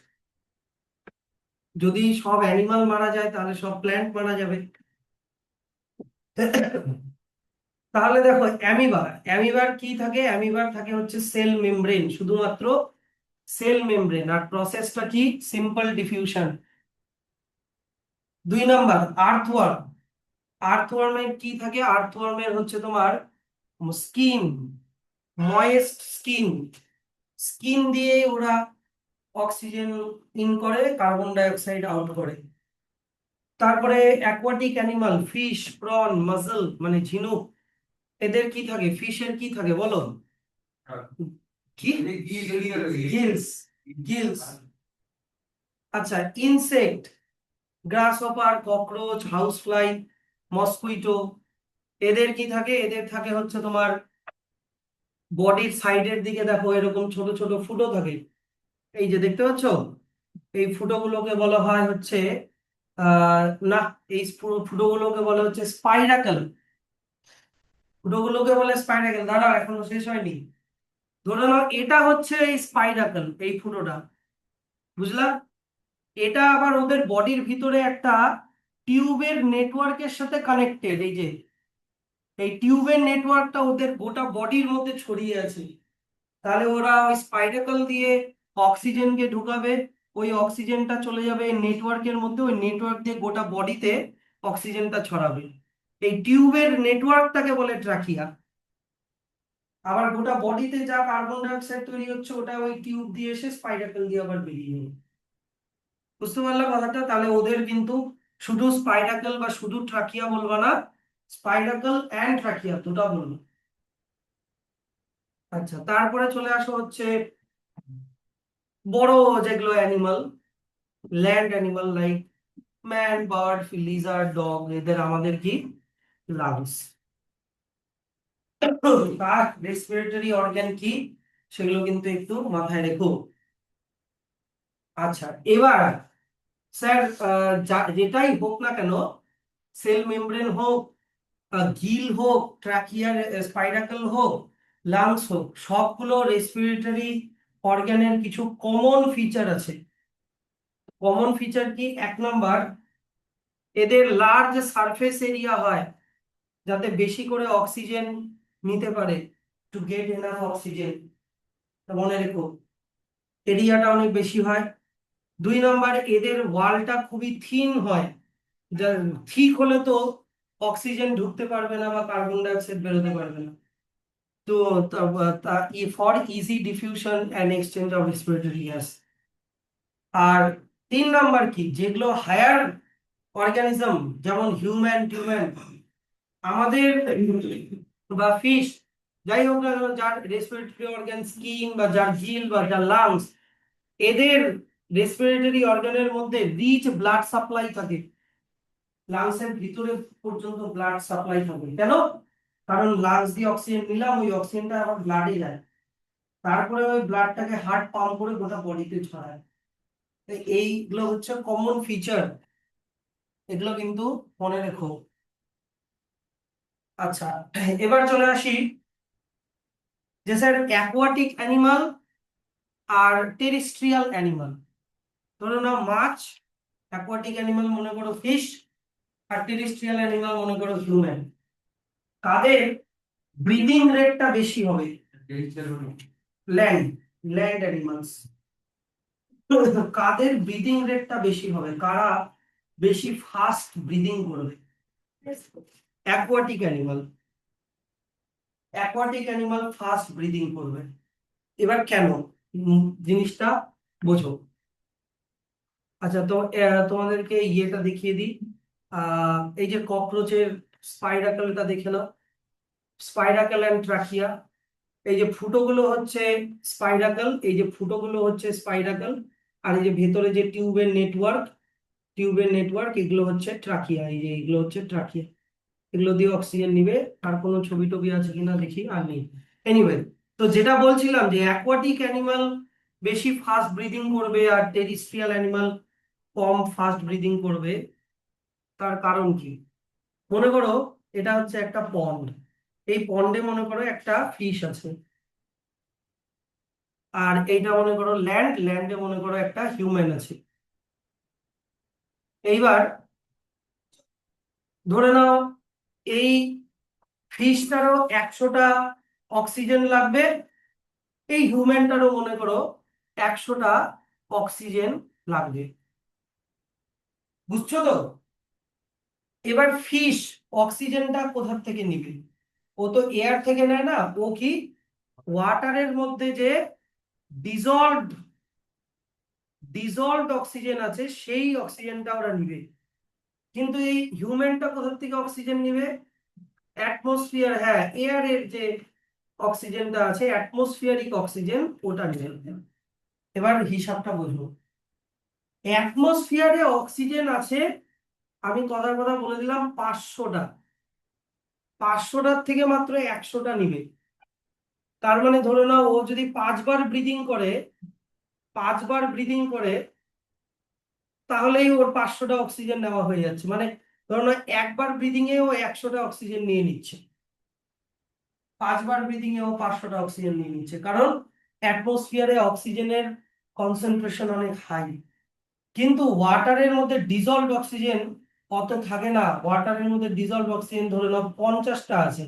যদি সব অ্যানিমাল মারা যায় তাহলে সব প্ল্যান্ট মারা যাবে। তাহলে দেখো অ্যামিবার কি থাকে? অ্যামিবার থাকে হচ্ছে সেল মেমব্রেন, শুধুমাত্র সেল মেমব্রেন। আর প্রসেসটা কি? Simple diffusion. 2 number earthworm. আর্থওয়ার্মের কি থাকে? আর্থওয়ার্মের হচ্ছে তোমার স্কিন, ময়েস্ট স্কিন। স্কিন দিয়ে ওরা অক্সিজেন ইন করে, কার্বন ডাই অক্সাইড আউট করে। তারপরে aquatic animal, fish, prawn, muscle মানে ঝিনুক, এদের কি থাকে, ফিশের কি থাকে বলো? কি? গিলস। গিলস। আচ্ছা, insect, grasshopper, cockroach, house fly, mosquito, এদের কি থাকে? এদের থাকে হচ্ছে তোমার বডির সাইডের দিকে দেখো এরকম ছোট ছোট ফুটো থাকে, এই যে দেখতে পাচ্ছ, এই ফুটোগুলোকে বলা হয় হচ্ছে আহ না, এই ফুটোগুলোকে বলা হচ্ছে স্পাইরাকল। ফুটোগুলোকে বলে স্পাইরাকল। দাঁড়াও, এখনো শেষ হয়নি। ধরে নাও এটা হচ্ছে এই স্পাইরাকল, এই ফুটোটা, বুঝলা? এটা আবার ওদের বডির ভিতরে একটা টিউবের নেটওয়ার্কের সাথে কানেক্টেড। এই যে এই টিউবের নেটওয়ার্কটা ওদের গোটা বডির মধ্যে ছড়িয়ে আছে। তাহলে ওরা ওই স্পাইরাকল দিয়ে অক্সিজেনকে ঢুকাবে, ওই অক্সিজেনটা চলে যাবে নেটওয়ার্কের মধ্যে, ওই নেটওয়ার্ক দিয়ে গোটা বডিতে অক্সিজেনটা ছড়াবে। এই টিউবের নেটওয়ার্কটাকে বলে ট্রাকিয়া। আবার গোটা বডিতে যা কার্বন ডাই অক্সাইড তৈরি হচ্ছে ওটা ওই টিউব দিয়ে এসে স্পাইরাকল দিয়ে আবার বেরিয়ে যাবে। বুঝতে পারলে কথাটা? তাহলে ওদের কিন্তু শুধু স্পাইরাকল বা শুধু ট্রাকিয়া বলবা না, স্পাইরাকল অ্যান্ড ট্রাকিয়া দুটা বলবো। আচ্ছা, তারপরে চলে আসো হচ্ছে বড় যেগুলো animal, land animal like man, bird, Lizaad, dog, এদের আমাদের কি লাংস। তার রেসপিরেটরি অর্গান কি সেগুলো কিন্তু একটু মাথায় রেখো। আচ্ছা, এবার স্যার যেটাই হোক না কেন, সেল মেমব্রেন হোক, গিল হোক, ট্রাকিয়ার স্পাইরাকল হোক, লাংস হোক, সবগুলো রেসপিরেটরি অর্গানের কিছু কমন ফিচার আছে। কমন ফিচার কি? এক নাম্বার, এদের লার্জ সারফেস এরিয়া হয় যাতে বেশি করে অক্সিজেন নিতে পারে, টু গেট এনাফ অক্সিজেন। মনে রেখো, এরিয়াটা অনেক বেশি হয়। দুই নাম্বার, এদের ওয়ালটা খুবই থিন হয়, যা ঠিক হলে তো অক্সিজেন ঢুকতে পারবে না বা কার্বন ডাই অক্সাইড বেরোতে পারবে না। তো for easy diffusion and exchange of respiratory gas. আর তিন নাম্বার কি, যেগুলো হায়ার অর্গানিজম যেমন হিউম্যান টিউম্যান, আমাদের বা ফিশ, যাই হোক না কেন, যার রেসপিরেটরি অর্গান স্কিন বা যার গিল বা যার লাংস, এদের রেসপিরেটরি অর্গানের মধ্যে রিচ ব্লাড সাপ্লাই থাকে। লাংসের ভিতরে পর্যন্ত ব্লাড সাপ্লাই থাকে। কেন? কারণ লাংস দিয়ে অক্সিজেন নিলাম, ওই অক্সিজেনটা আবার ব্লাডে যায়, তারপরে ওই ব্লাডটাকে হার্ট পাম্প করে গোটা বডিতে ছড়ায়। তো এইগুলো হচ্ছে কমন ফিচার, এগুলো কিন্তু মনে রেখো। আচ্ছা, এবার চলে আসি যে স্যার অ্যাকোয়াটিক অ্যানিমাল আর টেরিস্ট্রিয়াল অ্যানিমাল। ধরো না, মাছ অ্যাকোয়াটিক অ্যানিমাল মনে করো ফিশ, আর টেরিস্ট্রিয়াল অ্যানিমাল মনে করো হিউম্যান। কাদের ব্রিদিং রেটটা বেশি হবে? Land, land animals. কাদের ব্রিদিং রেটটা বেশি হবে, কারা বেশি ফাস্ট ব্রিদিং করবে? Aquatic animal. Aquatic animal fast breathing করবে। এবার কেন, জিনিসটা বোঝো। আচ্ছা, তো তোমাদেরকে ইয়েটা দেখিয়ে দিই। এই যে ককরোচের স্পাইরাকলটা দেখে নাও, স্পাইরাকল অ্যান্ড ট্রাকিয়া। এই যে ফুটোগুলো হচ্ছে স্পাইরাকল, এই যে ফুটোগুলো হচ্ছে স্পাইরাকল, আর এই যে ভেতরে যে টিউবের নেটওয়ার্ক, টিউবের নেটওয়ার্ক, এগুলো হচ্ছে ট্রাকিয়া। এই যে এগুলো হচ্ছে ট্রাকিয়া, এগুলো দিয়ে অক্সিজেন নিবে। আর কোনো ছবি টবি আছে কিনা দেখি, আর নেই। এনিওয়ে, তো যেটা বলছিলাম যে অ্যাকোয়াটিক অ্যানিমাল বেশি ফাস্ট ব্রিদিং করবে আর টেরিস্ট্রিয়াল অ্যানিমাল কম ফাস্ট ব্রিদিং করবে। তার কারণ কি? মনে করো এটা হচ্ছে একটা পন্ড, এই পন্ডে মনে করো একটা ফিশ আছে, আর এইটা মনে করো ল্যান্ড, ল্যান্ডে মনে করো একটা হিউম্যান আছে। এইবার ধরে নাও এই ফিশটারও 100টা অক্সিজেন লাগবে, এই হিউম্যানটারও মনে করো 100টা অক্সিজেন লাগবে। বুঝছো তো? এবার ফিশ অক্সিজেনটা কোথা থেকে নিবে? ও তো এয়ার থেকে নেয় না, ও কি ওয়াটারের মধ্যে যে ডিজলভড ডিজলভড অক্সিজেন আছে সেই অক্সিজেনটা ওরা নিবে। কিন্তু এই হিউম্যানটা কোথা থেকে অক্সিজেন নিবে? অ্যাটমসফিয়ার, হ্যাঁ, এয়ারের যে অক্সিজেনটা আছে অ্যাটমসফিয়ারিক অক্সিজেন, ওটা নিয়ে। এবার হিসাবটা বুঝবো। অ্যাটমসফিয়ারে অক্সিজেন আছে, আমি কথার কথা বলে দিলাম 500টা। 500টার থেকে মাত্র 100টা নিবে। তার মানে ধরে নাও ও যদি 5বার ব্রিদিং করে, 5বার ব্রিদিং করে, তাহলেই ওর 500টা অক্সিজেন নেওয়া হয়ে যাচ্ছে। মানে ধরো না, একবার ব্রিদিং এ ও 100টা অক্সিজেন নিয়ে নিচ্ছে, 5বার ব্রিদিং এ ও 500টা অক্সিজেন নিয়ে নিচ্ছে, কারণ অ্যাটমসফিয়ারে অক্সিজেনের কনসেন্ট্রেশন অনেক হাই। কিন্তু ওয়াটারের মধ্যে ডিজলভ অক্সিজেন অত থাকে না। ওয়াটারের মধ্যে ডিজলভ অক্সিজেন ধরে নাও 50টা আছে।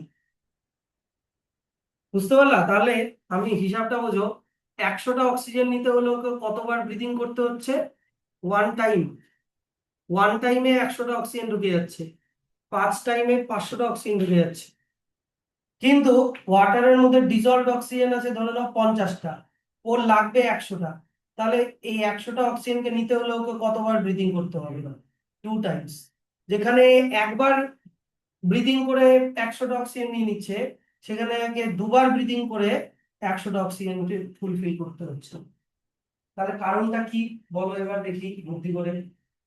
বুঝতে পারলা? তাহলে আমি হিসাবটা বোঝো, 100টা অক্সিজেন নিতে হলে ওকে কতবার ব্রিদিং করতে হচ্ছে? One time. ওয়ান টাইমে 100টা অক্সিজেন ঢুকে যাচ্ছে, 5 টাইমে 500টা অক্সিজেন ঢুকে যাচ্ছে। কিন্তু ওয়াটারের মধ্যে ডিজলভ অক্সিজেন আছে ধরে নাও 50টা, ওর লাগবে 100টা। তাহলে এই 100টা অক্সিজেনকে নিতে হলে ওকে কতবার ব্রিদিং করতে হবে? না, 2 টাইমস। যেখানে একবার ব্রিদিং করে 100টা অক্সিজেন নিয়ে নিচ্ছে, সেখানে একে দুবার ব্রিদিং করে 100টা অক্সিজেন ফুলফিল করতে হচ্ছে। তাহলে কারণটা কি বলো এবার দেখি বুদ্ধি করে।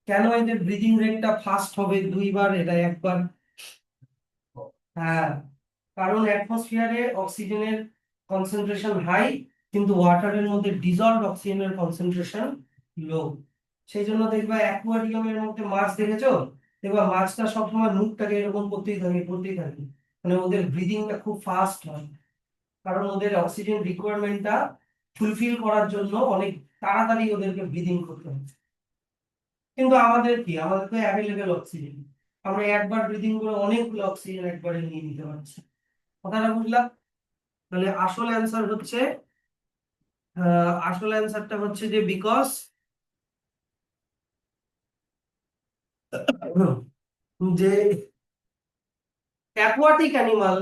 কেন এদের ব্রিদিং রেটটা ফাস্ট হবে 2বার, এটা 1বার? হ্যাঁ, কারণ অ্যাটমসফিয়ারে অক্সিজেনের কনসেন্ট্রেশন হাই, কিন্তু ওয়াটারের মধ্যে ডিজলভ অক্সিজেনের কনসেন্ট্রেশন লো। সেই জন্য দেখবা অ্যাকুয়ারিয়ামের মধ্যে মাছ দেখেছো, দেখবা মাছটা সবসময় মুখটাকে এরকম করতেই থাকে, করতেই থাকে। মানে ওদের ব্রিদিংটা খুব ফাস্ট হয়, কারণ ওদের অক্সিজেন রিকোয়ারমেন্টটা ফুলফিল করার জন্য অনেক তাড়াতাড়ি ওদেরকে ব্রিদিং করতে হয়। কিন্তু আমাদের কি, আমাদের তো অ্যাভেলেবেল অক্সিজেন, আমরা একবার ব্রিদিং করে অনেকগুলো অক্সিজেন একবারে নিয়ে নিতে পারছি। কথাটা বুঝলাম? তাহলে আসল অ্যান্সারটা হচ্ছে যে বিকজ যে aquatic animal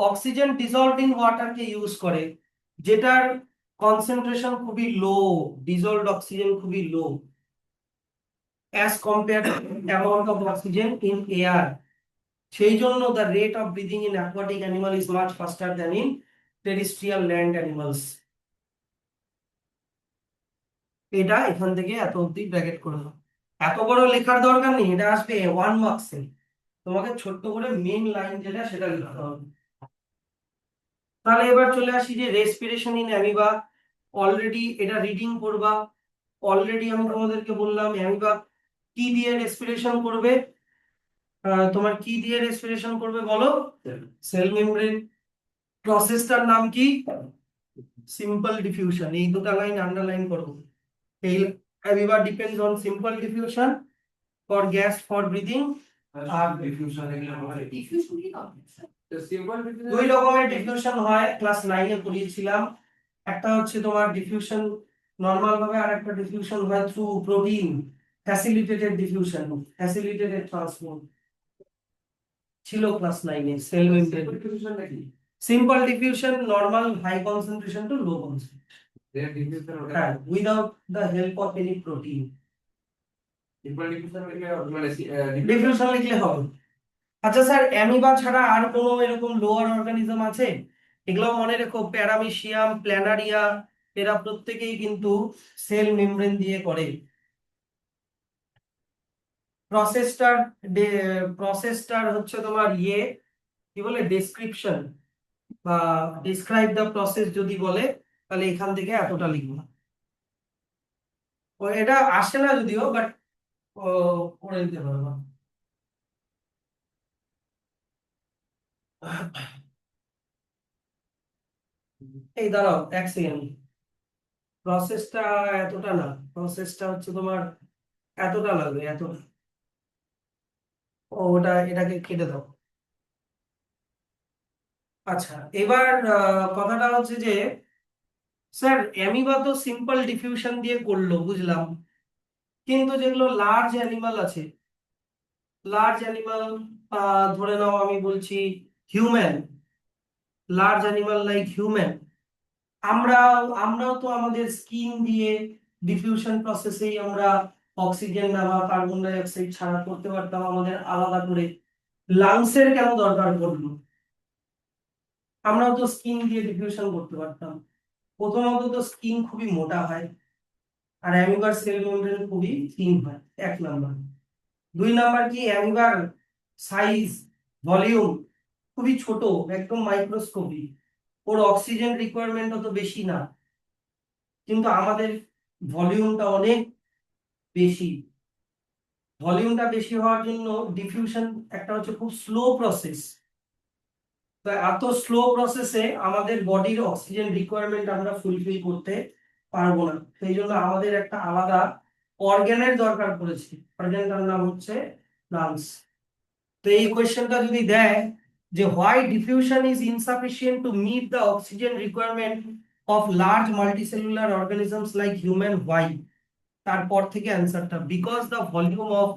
oxygen dissolved in ওয়াটারকে ইউজ করে, যেটার কনসেন্ট্রেশন খুবই লো, ডিজলভড অক্সিজেন খুবই low as compare to amount of oxygen in air. সেই জন্য the rate of breathing in aquatic animal is much faster than in terrestrial land animals. এটা এখান থেকে এত অব্দি ব্র্যাকেট করে দাও। এত বড় লেখার দরকার নেই, এটা আসবে 1 মার্কসে। তোমাকে ছোট্ট করে মেন লাইন যেটা সেটা লিখতে হবে। তাহলে এবার চলে আসি যে রেসপিরেশন ইন অ্যামিবা। অলরেডি এটা রিডিং করবা। অলরেডি আমি তোমাদেরকে বললাম অ্যামিবা কি দিয়ে রেসপিরেশন করবে। তোমার কি দিয়ে রেসপিরেশন করবে বলো? Cell membrane. প্রসেসটার নাম কি? Simple diffusion. এই দুটো লাইন আন্ডারলাইন করো। এই amoeba depends on simple diffusion for gas for breathing. আর ডিফিউশন এগুলো হয়। ডিফিউশন কি না, তো সিম্পল ডিফিউশন দুই রকমের ডিফিউশন হয়, ক্লাস 9-এ পড়িয়েছিলাম। একটা হচ্ছে তোমার ডিফিউশন নর্মাল ভাবে, আর একটা ডিফিউশন হয় through protein, facilitated diffusion, facilitated transport ছিল ক্লাস 9-এ। সেল মেমব্রেন ডিফিউশন নাকি? Simple diffusion, normal high concentration to low concentration, there diffusion ওটা হ্যাঁ, without the help of any protein. Simple diffusion মানে diffusion লিখলে হবে। আচ্ছা স্যার, অ্যামিবা ছাড়া আর কোনো এরকম লোয়ার অর্গানিজম আছে? এগুলো মনে রেখো, প্যারামিশিয়াম, প্ল্যানারিয়া, এরা প্রত্যেকেই কিন্তু সেল মেমব্রেন দিয়ে করে। প্রসেসটার প্রসেসটার হচ্ছে তোমার কি বলে, ডেসক্রিপশন বা ডিসক্রাইব দ্য প্রসেস যদি বলে, তাহলে এখান থেকে এতটা লিখবো। এটা আসে না যদিও, বাট করে দিতে পারবো। এই দাঁড়াও 1 সেকেন্ড। প্রসেসটা এতটা না, প্রসেসটা হচ্ছে তোমার এতটা লাগবে, এতটা। ওটা এটাকে কেটে দাও। আচ্ছা, এবার কথাটা হচ্ছে যে স্যার অ্যামিবা তো সিম্পল ডিফিউশন দিয়ে করলো বুঝলাম, কিন্তু যেগুলো লার্জ অ্যানিমাল আছে, লার্জ অ্যানিমাল, ধরে নাও আমি বলছি human, large animal like human, আমরা আমরাও তো আমাদের স্কিন দিয়ে ডিফিউশন প্রসেসেই আমরা অক্সিজেন বা কার্বন ডাই অক্সাইড ছাড়া করতে পারতাম আমাদের আলাদা করে। লাংসের কেন দরকার পড়লো? আমরাও তো স্কিন দিয়ে ডিফিউশন করতে পারতাম। প্রথমত তো স্কিন খুবই মোটা হয়, আর অ্যামিবার সেল মেমব্রেন খুবই থিন হয়, 1 নাম্বার। 2 নাম্বার কি, অ্যামিবার সাইজ, ভলিউম খুবই ছোট, একদম মাইক্রোস্কোপিক। ওর অক্সিজেন রিকোয়ারমেন্ট অত বেশি না, কিন্তু আমাদের ভলিউমটা অনেক বেশি। ভলিউমটা বেশি হওয়ার জন্য ডিফিউশন একটা হচ্ছে খুব স্লো প্রসেস। তো এত স্লো প্রসেসে আমাদের বডির অক্সিজেন রিকোয়ারমেন্ট আমরা ফুলফিল করতে পারবো না, সেই জন্য আমাদের একটা আলাদা অর্গানের দরকার পড়েছে। অর্গানটার নাম হচ্ছে লাংস। তো এই কোয়েশ্চেনটা যদি দেয় যে why diffusion is insufficient to meet the oxygen requirement of large multicellular organisms like human, why, তারপর থেকে অ্যান্সারটা because the volume of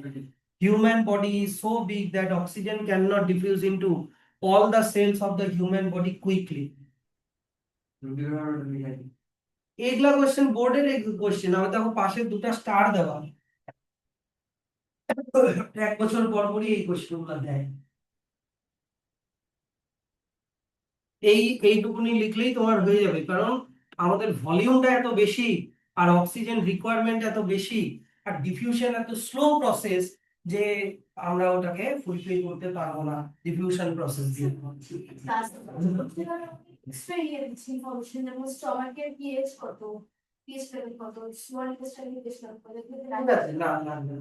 human body is so big that oxygen cannot diffuse into all the cells of the human body quickly. এগুলা question বোর্ডের question, আমি দেখো পাশে 2টা star দেওয়া, 1 বছর পর পরই এই কোশ্চেন গুলা দেয়। এইটুকুনি লিখলেই তোমার হয়ে যাবে, কারণ আমাদের ভলিউমটা এত বেশি, আর অক্সিজেন রিকোয়ারমেন্ট এত বেশি, আর ডিফিউশন এত স্লো প্রসেস যে আমরা ওটাকে ফুলফিল করতে পারবো না ডিফিউশন প্রসেস দিয়ে। এক্সপেরিয়েন্স ইনফরমেশন যেমন স্টমাকের পিএইচ কত, পিএইচ লেভেল কত, স্মল ইন্টেস্টাইনের পিএইচ লেভেল কত, ঠিক আছে, না না না,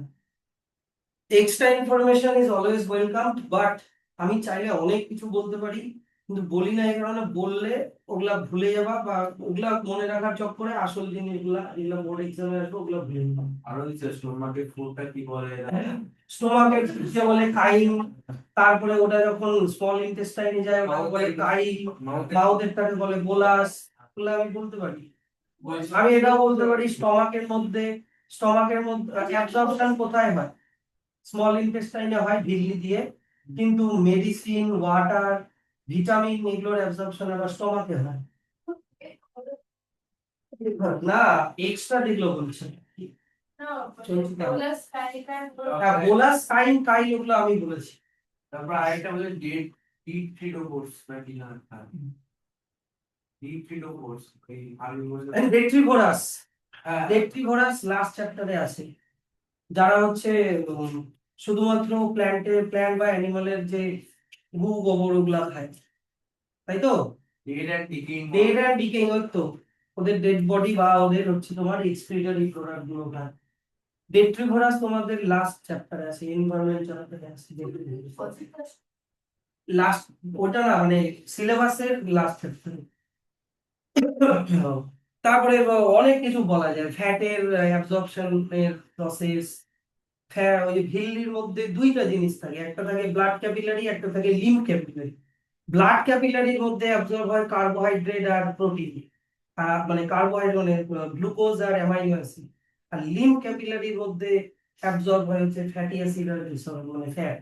extra information is always welcome, but আমি চাইলে অনেক কিছু বলতে পারি, কিন্তু বলি না এই কারণে বললে ওগুলা ভুলে যাবা, বা ওগুলা মনে রাখার চক্করে আসল জিনিসগুলা যেগুলো বোর্ড এক্সামে আসবে ওগুলা ভুলে যাবা। আরো দিচ্ছে স্টোমাকে ফুডটা কি বলে, স্টোমাকে কি বলে, কাইম। তারপরে ওটা যখন স্মল ইন্টেস্টাইনে যায় ওটাকে বলে কাইম। মাউথেরটাকে বলে বোলাস। ওগুলা আমি বলতে পারি। আমি এটাও বলতে পারি স্টমাকের মধ্যে অ্যাবজর্পশন কোথায় হয়, স্মল ইন্টেস্টাইনে হয় ঝিল্লি দিয়ে, কিন্তু মেডিসিন, ওয়াটার, ভিটামিন এগুলোর অ্যাবজর্পশন আবার স্টমাকে হয়। না, এক্সট্রা যেগুলো বলছে, বোলাস কাইকার হ্যাঁ বোলাস, কাইম, কাইল ওগুলো আমি বলেছি। তারপর আরেকটা বলে ডিপ থ্রিডোফোর্স নাকি না, ডিপ থ্রিডোফোর্স এই আলু বলে, ডেট্রিভোরাস, হ্যাঁ ডেট্রিভোরাস লাস্ট চ্যাপ্টারে আছে, যারা হচ্ছে উম, শুধুমাত্র প্ল্যান্ট বা অ্যানিমালের যে গু গোবর ওগুলা খায়, তাই তো। Dead and decaying, dead and decaying, ওই তো ওদের ডেড বডি বা ওদের হচ্ছে তোমার এক্সক্রিটরি প্রোডাক্ট গুলো খায়। ডেট্রিভোরাস তোমাদের লাস্ট চ্যাপ্টারে আছে, এনভায়রনমেন্ট চ্যাপ্টারে আছে লাস্ট, ওটা না মানে সিলেবাসের লাস্ট চ্যাপ্টারে। তারপরে অনেক কিছু বলা যায়, ফ্যাটের অ্যাবজর্পশনের প্রসেস। হ্যাঁ, ওই ভিল্লির মধ্যে 2টা জিনিস থাকে, একটা থাকে ব্লাড ক্যাপিলারি, একটা থাকে লিম্ফ ক্যাপিলারি। ব্লাড ক্যাপিলারির মধ্যে অ্যাবজর্ব হয় কার্বোহাইড্রেট আর প্রোটিন, মানে কার্বোহাইড্রেট মানে গ্লুকোজ আর অ্যামাইনো অ্যাসিড। আর লিম্ফ ক্যাপিলারির মধ্যে অ্যাবজর্ব হয় হচ্ছে ফ্যাটি অ্যাসিড আর মানে ফ্যাট।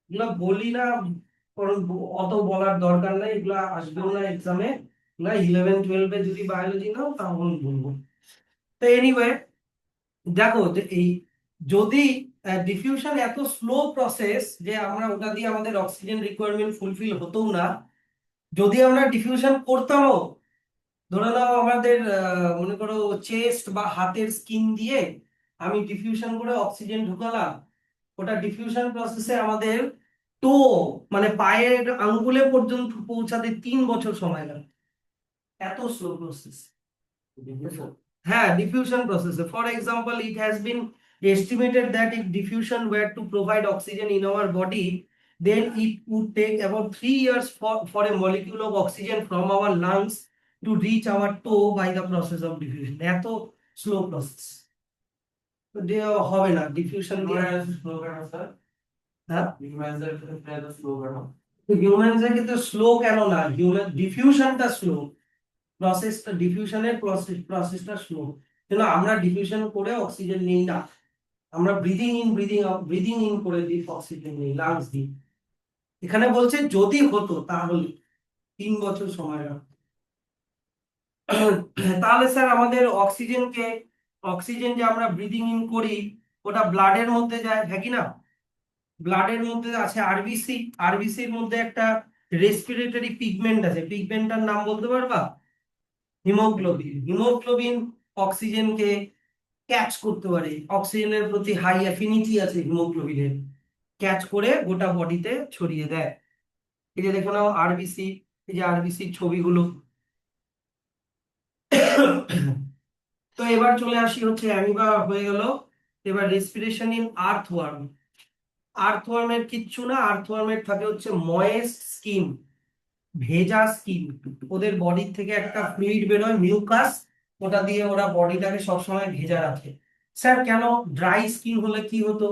এগুলো বলি না, কারণ অত বলার দরকার নাই, এগুলা আসবেও না এক্সামে। এগুলা 11-12-এ যদি বায়োলজি নাও তাহলে বলবো। তো এনিওয়ে, দেখো যে এই যদি ডিফিউশন এত স্লো প্রসেস যে আমরা ওটা দিয়ে আমাদের অক্সিজেন রিকোয়ারমেন্ট ফুলফিল হতো না, যদি আমরা ডিফিউশন করতামও, ধরে নাও আমাদের মনে করো চেস্ট বা হাতের স্কিন দিয়ে আমি ডিফিউশন করে অক্সিজেন ঢুকালাম, ওটা ডিফিউশন প্রসেসে আমাদের টো মানে পায়ের আঙ্গুলে পর্যন্ত পৌঁছাতে 3 বছর সময় লাগে, এত স্লো প্রসেস। হ্যাঁ, diffusion process. For example, it has been estimated that if diffusion were to provide oxygen in our body, then it would take about 3 years for a molecule of oxygen from our lungs to reach our toe by the process of diffusion. এত slow process. তো হবে না diffusion দিয়ে। Slogan sir, হ্যাঁ, হিউম্যানদের ক্ষেত্রে এত slogan হিউম্যানসের কিন্তু slow কেন না, হিউম্যান ডিফিউশনটা স্লো, প্রসেসটা ডিফিউশনের প্রসেসটা স্লো, কিন্তু আমরা ডিফিউশন করে অক্সিজেন নিই না, আমরা ব্রিদিং ইন করে দিই অক্সিজেন নিই লাংস দিই। এখানে বলছে যদি হতো তাহলে 3 বছর সময় লাগতো। তাহলে স্যার আমাদের অক্সিজেন যে আমরা ব্রিদিং ইন করি ওটা ব্লাডের মধ্যে যায়, হ্যাঁ কি না? ব্লাডের মধ্যে আছে আরবিসি, আরবিসির মধ্যে একটা রেসপিরেটরি পিগমেন্ট আছে, পিগমেন্টটার নাম বলতে পারবা? হিমোগ্লোবিন। হিমোগ্লোবিন অক্সিজেনকে ক্যাচ করতে পারে, অক্সিজেনের প্রতি হাই অ্যাফিনিটি আছে হিমোগ্লোবিনের, ক্যাচ করে গোটা বডিতে ছড়িয়ে দেয়। এই যে দেখো নাও আরবিসি, এই যে আরবিসির ছবিগুলো। তো এবার চলে আসি হচ্ছে অ্যামিবা হয়ে গেল, এবার রেসপিরেশন ইন আর্থওয়ার্ম। আর্থওয়ার্মের কিচ্ছু না, আর্থওয়ার্মের থাকে হচ্ছে ময়েস্ট স্কিন, ভেজা স্কিন। ওদের বডির থেকে একটা ফ্লুইড বেরোয় মিউকাস, ওটা দিয়ে ওরা বডিটাকে সবসময় ভেজা রাখে। স্যার কেন ড্রাই স্কিন হলে কি হতো?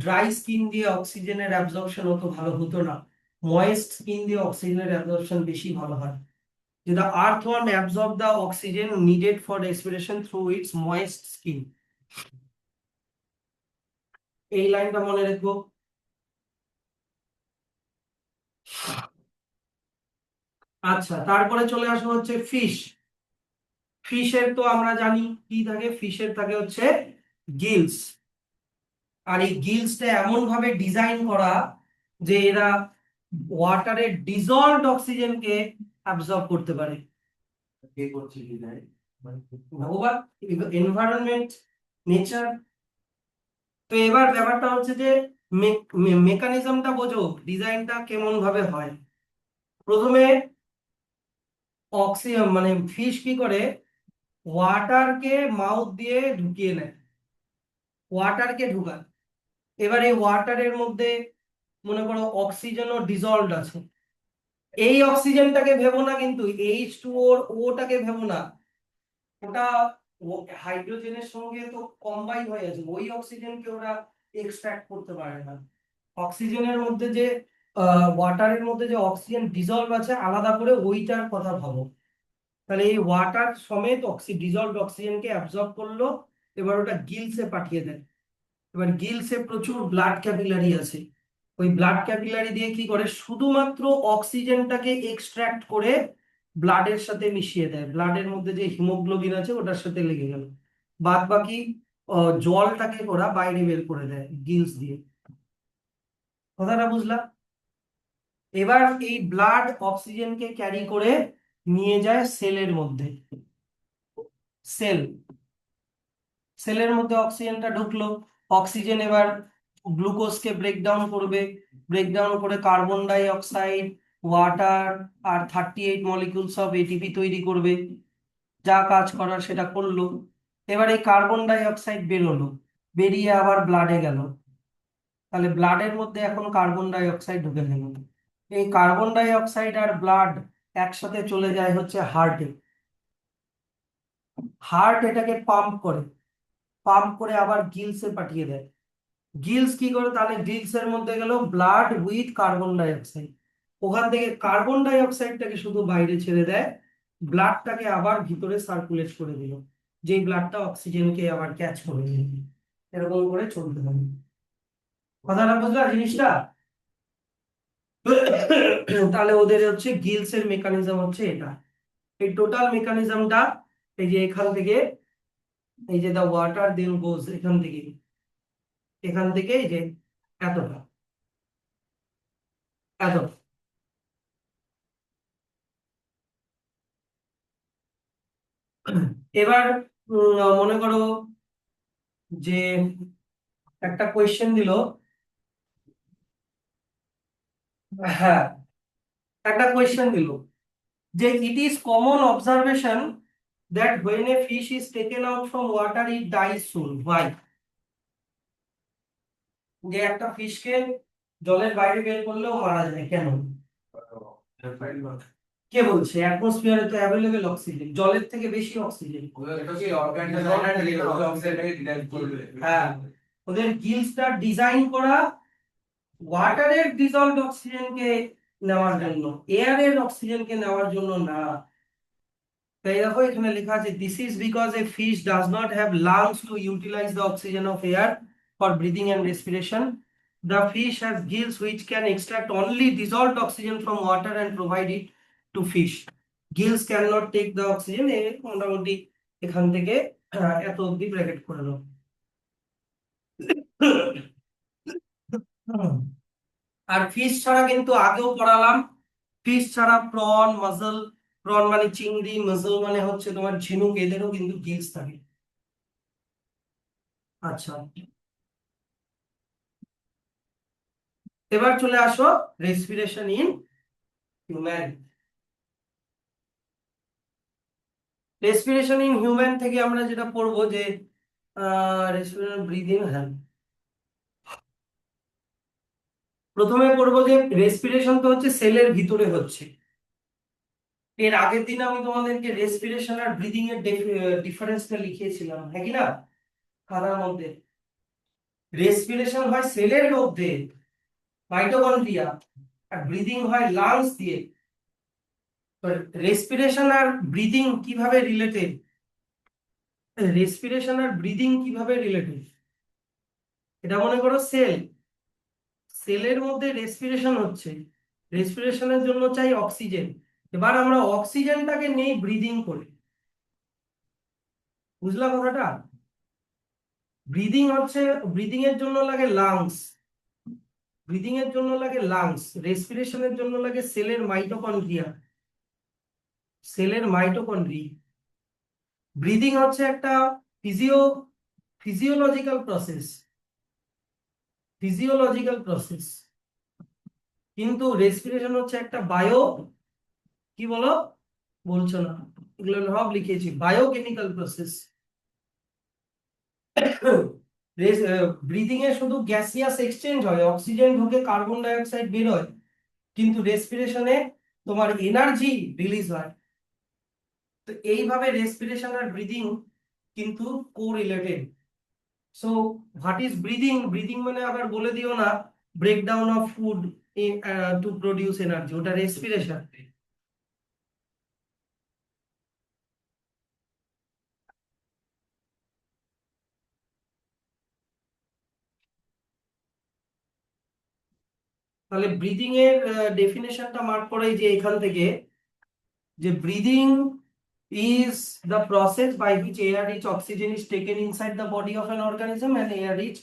ড্রাই স্কিন দিয়ে অক্সিজেনের অ্যাবজর্পশন অত ভালো হতো না, ময়েস্ট স্কিন দিয়ে অক্সিজেনের অ্যাবজর্পশন বেশি ভালো হয়। যে the earthworm absorb the oxygen needed for respiration through its moist skin. এই লাইনটা মনে রাখবো। আচ্ছা, তারপরে চলে আসবো হচ্ছে ফিশ। ফিশের তো আমরা জানি কি থাকে, ফিশের থাকে হচ্ছে গিলস। আর এই গিলসটা এমন ভাবে ডিজাইন করা যে এরা ওয়াটারের ডিজলভড অক্সিজেনকে অ্যাবজর্ব করতে পারে। কে করছে ডিজাইন? ভগবান, এনভায়রনমেন্ট, নেচার। তো এবার ব্যাপারটা হচ্ছে যে মেকানিজমটা বোঝো, ডিজাইনটা কেমন ভাবে হয়। প্রথমে অক্সিজেন মানে ফিশ কি করে, ওয়াটারকে মাউথ দিয়ে ঢুকিয়ে নেয়, ওয়াটারকে ঢুকায়। এবার এই ওয়াটারের মধ্যে মনে করো অক্সিজেনও ডিজলভড আছে, এই অক্সিজেনটাকে ভেবো না, কিন্তু H2O ওটাকে ভেবো না, ওটা হাইড্রোজেনের সঙ্গে তো কম্বাইন হয়ে আছে, ওই অক্সিজেনকে ওরা এক্সট্রাক্ট করতে পারে না। অক্সিজেনের মধ্যে যে ওয়াটারের মধ্যে যে অক্সিজেন ডিজলভ আছে আলাদা করে, ওইটার কথা ভাবো। তাহলে এই ওয়াটার সমেত ডিজলভ অক্সিজেনকে অ্যাবজর্ব করলো, এবার ওটা গিলসে পাঠিয়ে দেয়। এবার গিলসে প্রচুর ব্লাড ক্যাপিলারি আছে, ওই ব্লাড ক্যাপিলারি দিয়ে কি করে, শুধুমাত্র অক্সিজেনটাকে এক্সট্রাক্ট করে ব্লাডের সাথে মিশিয়ে দেয়, ব্লাডের মধ্যে যে হিমোগ্লোবিন আছে ওটার সাথে লেগে গেল, বাদ বাকি জলটাকে ওরা বাইরে বের করে দেয় গিলস দিয়ে। কথাটা বুঝলা? এবার এই ব্লাড অক্সিজেনকে ক্যারি করে নিয়ে যায় সেলের মধ্যে। সেল, সেলের মধ্যে অক্সিজেনটা ঢুকলো, অক্সিজেন এবার গ্লুকোজকে ব্রেকডাউন করবে, ব্রেকডাউন করে কার্বন ডাই অক্সাইড, ওয়াটার আর 38 মলিকিউলস অফ এটিপি তৈরি করবে, যা কাজ করার সেটা করলো। এবার এই কার্বন ডাই অক্সাইড বেরোলো, বেরিয়ে আবার ব্লাডে গেল, তাহলে ব্লাডের মধ্যে এখন কার্বন ডাই অক্সাইড ঢুকে গেল। এই কার্বন ডাই অক্সাইড আর ব্লাড একসাথে চলে যায় হচ্ছে হার্টে, হার্ট এটাকে পাম্প করে, পাম্প করে আবার গিলসে পাঠিয়ে দেয়। গিলস কি করে, তাহলে গিলস এর মধ্যে গেল blood with carbon dioxide, ওখান থেকে কার্বন ডাই অক্সাইডটাকে শুধু বাইরে ছেড়ে দেয়, ব্লাডটাকে আবার ভিতরে সার্কুলেট করে দিল, যেই ব্লাডটা অক্সিজেনকে আবার ক্যাচ করে নিল। এরকম করে চলতে হবে। কথাটা বুঝলা জিনিসটা? তাহলে ওদের হচ্ছে গিলস এর মেকানিজম হচ্ছে এটা। এই টোটাল মেকানিজমটা, এই যে এখান থেকে, এই যে দা ওয়াটার দেন গোজ এখান থেকে, এখান থেকে এই যে এতটা, এত। এবার মনে করো যে একটা কোয়েশ্চেন দিল, হ্যাঁ একটা কোয়েশ্চেন দিল যে it is common observation that when a fish is taken out from water it dies soon, why? যে একটা ফিশকে জলের বাইরে বের করলেও মারা যায়, কেন? কে বলছে? অ্যাটমসফিয়ারে তো অ্যাভেলেবেল অক্সিজেন, জলের থেকে বেশি অক্সিজেন। হ্যাঁ, ওদের গিলসটা ডিজাইন করা ওয়াটারের ডিজলভড অক্সিজেনকে নেওয়ার জন্য, এয়ারের অক্সিজেনকে নেওয়ার জন্য না। তাই দেখো এখানে লেখা আছে this is because a fish does not have lungs to utilize the oxygen of air for breathing and respiration. The fish has gills which can extract only dissolved oxygen from water and provide it to fish. Gills can not take the oxygen. মোটামুটি এখান থেকে এত অব্দি bracket করে দাও। হুম। আর fish ছাড়া কিন্তু আগেও পড়ালাম, ফিশ ছাড়া প্রন, মাসল, প্রন মানে চিংড়ি, মাসল মানে হচ্ছে তোমার ঝিনুক, এদেরও কিন্তু গিলস থাকে। আচ্ছা, এবার চলে আসো respiration in human. Respiration in human থেকে আমরা যেটা পড়বো যে রেসপিরেশন ব্রিদিং, হ্যাঁ প্রথমে পড়বো যে রেসপিরেশন তো হচ্ছে সেলের ভিতরে হচ্ছে। এর আগের দিন আমি তোমাদেরকে রেসপিরেশন আর ব্রিদিং এর ডিফারেন্সটা লিখিয়েছিলাম, হ্যাঁ কি না, খাতার মধ্যে। রেসপিরেশন হয় সেলের মধ্যে, মাইটোকন্ড্রিয়া, আর ব্রিদিং হয় লাংস দিয়ে। রেসপিরেশন আর ব্রিদিং কিভাবে রিলেটেড, রেসপিরেশন আর ব্রিদিং কিভাবে রিলেটেড, এটা মনে করো সেল, সেলের মধ্যে রেসপিরেশন হচ্ছে, রেসপিরেশনের জন্য চাই অক্সিজেন। এবার আমরা অক্সিজেনটাকে নেই ব্রিদিং করে, বুঝলা কথাটা? ব্রিদিং হচ্ছে, ব্রিদিং এর জন্য লাগে লাংস, ব্রিদিং এর জন্য লাগে লাংস, রেসপিরেশনের জন্য লাগে সেলের মাইটোকন্ড্রিয়া, সেলের মাইটোকন্ড্রি। ব্রিদিং হচ্ছে একটা ফিজিওলজিক্যাল প্রসেস, ফিজিওলজিক্যাল প্রসেস, কিন্তু রেসপিরেশন হচ্ছে একটা বায়ো, কি বলো, বলছো না, এগুলো সব লিখেছি, বায়োকেমিক্যাল প্রসেস। ব্রিদিং এ শুধু গ্যাসিয়াস এক্সচেঞ্জ হয়, অক্সিজেন ঢুকে কার্বন ডাই অক্সাইড বের হয়, কিন্তু রেসপিরেশনে তোমার এনার্জি রিলিজ হয়। তো এইভাবে রেসপিরেশন আর ব্রিদিং কিন্তু correlated. So what is breathing, breathing মানে আবার বলে দিও না breakdown of food to produce energy, ওটা রেসপিরেশন। তাহলে ব্রিদিং এর ডেফিনেশনটা মার্ক করে যে এখান থেকে, যে breathing is the process by which air rich oxygen is taken inside the body of an organism and air rich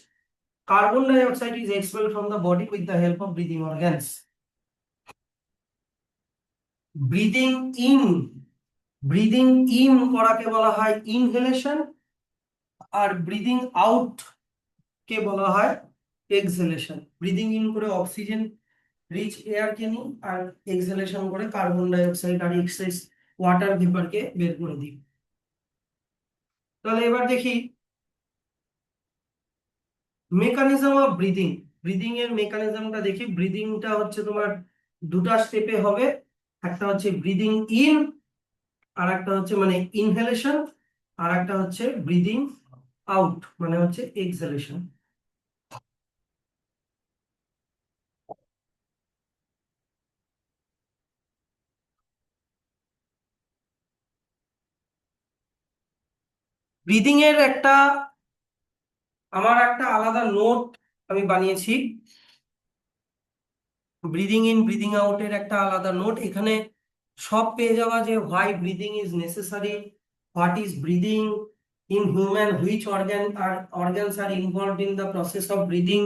carbon dioxide is expelled from the body with the help of breathing organs. Breathing in, breathing in করাকে বলা হয় inhalation, আর breathing out কে বলা হয় এক্সহেলেশন। Breathing in করে oxygen rich air কে নিই, আর এক্সহেলেশন করে carbon die oxide আর access water vapour কে বের করে দিই। তাহলে এবার দেখি মেকানিজম অফ ব্রিদিং, ব্রিদিং এর মেকানিজমটা দেখি। ব্রিদিংটা হচ্ছে তোমার দুটা স্টেপে হবে, একটা হচ্ছে ব্রিদিং ইন, আর একটা হচ্ছে মানে ইনহেলেশন, আর একটা হচ্ছে ব্রিদিং আউট মানে হচ্ছে এক্সহেলেশন। ব্রিদিং এর একটা, আমার একটা আলাদা নোট আমি বানিয়েছি, ব্রিদিং ইন ব্রিদিং আউটের একটা আলাদা নোট। এখানে সব পেয়ে যাওয়া, যে why breathing is necessary, what is breathing in human, which organs R involved in the process of breathing,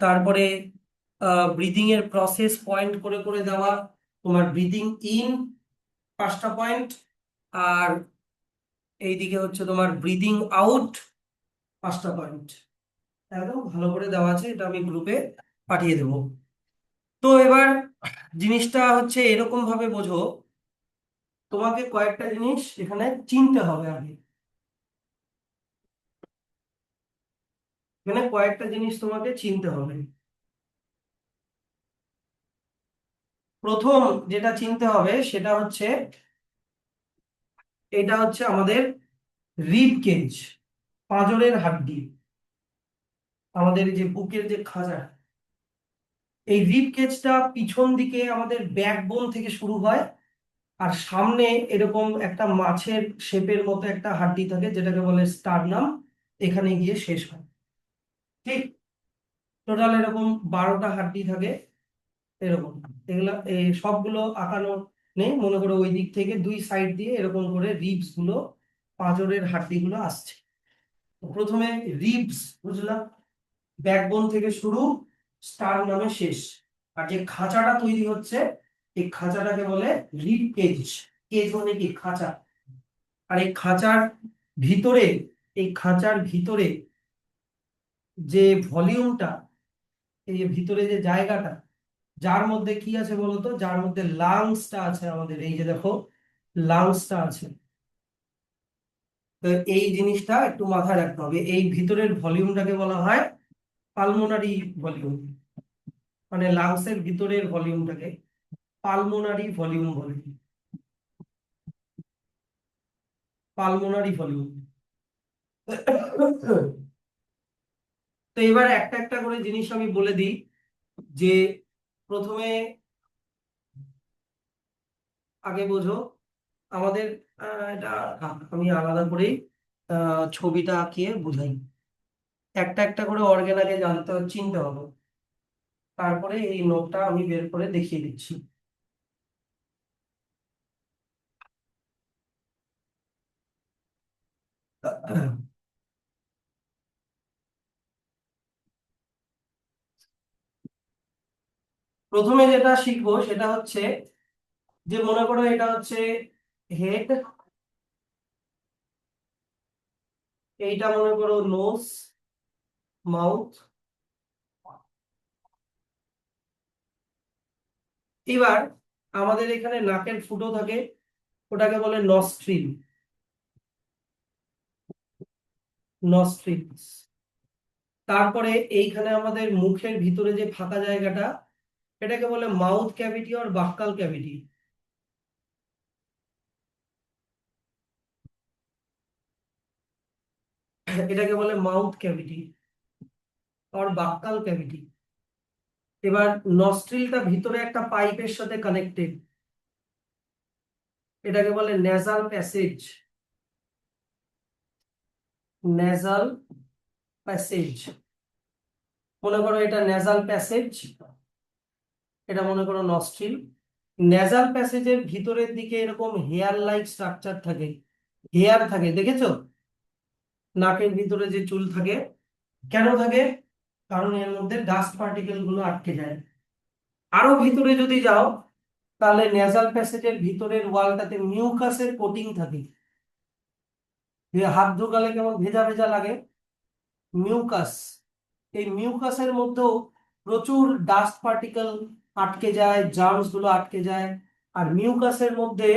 তারপরে ব্রিদিং এর প্রসেস পয়েন্ট করে করে দেওয়া, তোমার ব্রিদিং ইন 5টা পয়েন্ট, আর এইদিকে হচ্ছে তোমার ব্রিদিং আউট 5টা পয়েন্ট, একদম ভালো করে দেওয়া আছে, এটা আমি গ্রুপে পাঠিয়ে দেবো। তো এবার জিনিসটা হচ্ছে এরকম ভাবে বোঝো, তোমাকে কয়েকটা জিনিস এখানে চিনতে হবে আগে, এখানে কয়েকটা জিনিস তোমাকে চিনতে হবে। প্রথম যেটা চিনতে হবে সেটা হচ্ছে, এটা হচ্ছে আমাদের রিব কেজ, পাঁজরের হাড্ডি, আমাদের যে বুকের যে খাঁচা, এই রিব কেজটা পিছন দিকে আমাদের ব্যাকবোন থেকে শুরু হয়, আর সামনে এরকম একটা মাছের শেপের মতো একটা হাড্ডি থাকে যেটাকে বলে স্টারনাম, এখানে গিয়ে শেষ হয়। ঠিক, টোটাল এরকম 12টা হাড্ডি থাকে এরকম। এগুলা এই সবগুলো আঁকানো নেই, মনে করো ওই দিক থেকে দুই সাইড দিয়ে এরকম করে রিবস গুলো, পাঁজরের হাড্ডি গুলো আসছে। তো প্রথমে রিবস, বুঝলাম, ব্যাকবোন থেকে শুরু, স্টার নামে শেষ। আর যে খাঁচাটা তৈরি হচ্ছে এই খাঁচাটাকে বলে রিব কেজ। কেজ মানে কি? খাঁচা। আর এই খাঁচার ভিতরে, এই খাঁচার ভিতরে যে ভলিউমটা, এই যে ভিতরে যে জায়গাটা, যার মধ্যে কি আছে বলতো, যার মধ্যে লাংসটা আছে আমাদের, এই যে দেখো লাংসটা আছে। তো এই জিনিসটা একটু মাথায় রাখতে হবে, এই ভিতরের ভলিউমটাকে বলা হয় পালমোনারি ভলিউম। মানে লাংসের ভিতরের ভলিউমটাকে পালমোনারি ভলিউম বলে। Pulmonary volume. তো এবার একটা একটা করে জিনিস আমি বলে দিই। যে প্রথমে আগে বোঝো আমাদের এটা আমি আলাদা করে ছবিটা আঁকিয়ে বুঝাই। একটা একটা করে অর্গান আগে জানতে হবে, চিনতে হবে, তারপরে এই নোটটা আমি বের করে দেখিয়ে দিচ্ছি। প্রথমে যেটা শিখবো সেটা হচ্ছে, যে মনে করো এটা হচ্ছে হেড, এইটা মনে করো নোজ, মাউথ। এবার আমাদের এখানে নাকের ফুটো থাকে, ওটাকে বলে নস্ট্রিল। নস্ট্রিলস। তারপরে এইখানে আমাদের মুখের ভিতরে যে ফাঁকা জায়গাটা, এটাকে বলে মাউথ ক্যাভিটি আর বাক্কাল ক্যাভিটি। এটাকে বলে মাউথ ক্যাভিটি আর বাক্কাল ক্যাভিটি। এবার নস্ট্রিলটা ভিতরে একটা পাইপের সাথে কানেক্টেড, এটাকে বলে নেজাল প্যাসেজ। নেজাল প্যাসেজ, মনে করো এটা নেজাল প্যাসেজ, এটা মনে করো নস্ট্রিল। নেজাল প্যাসেজের ভিতরের দিকে এরকম হেয়ার লাইক স্ট্রাকচার থাকে, হেয়ার থাকে, দেখেছো? নাকের ভিতরে যে চুল থাকে, কেন থাকে? কারণ এর মধ্যে ডাস্ট পার্টিকেল গুলো আটকে যায়। আরো ভিতরে যদি যাও, তাহলে নেজাল প্যাসেজের ভিতরের ওয়ালটাতে মিউকাসের কোটিং থাকে। হাত ঢোকালে কেমন ভেজা ভেজা লাগে, মিউকাস। এই মিউকাসের মধ্যেও প্রচুর ডাস্ট পার্টিকেল আটকে যায়, জার্মস গুলো আটকে যায়। আর মিউকাসের মধ্যে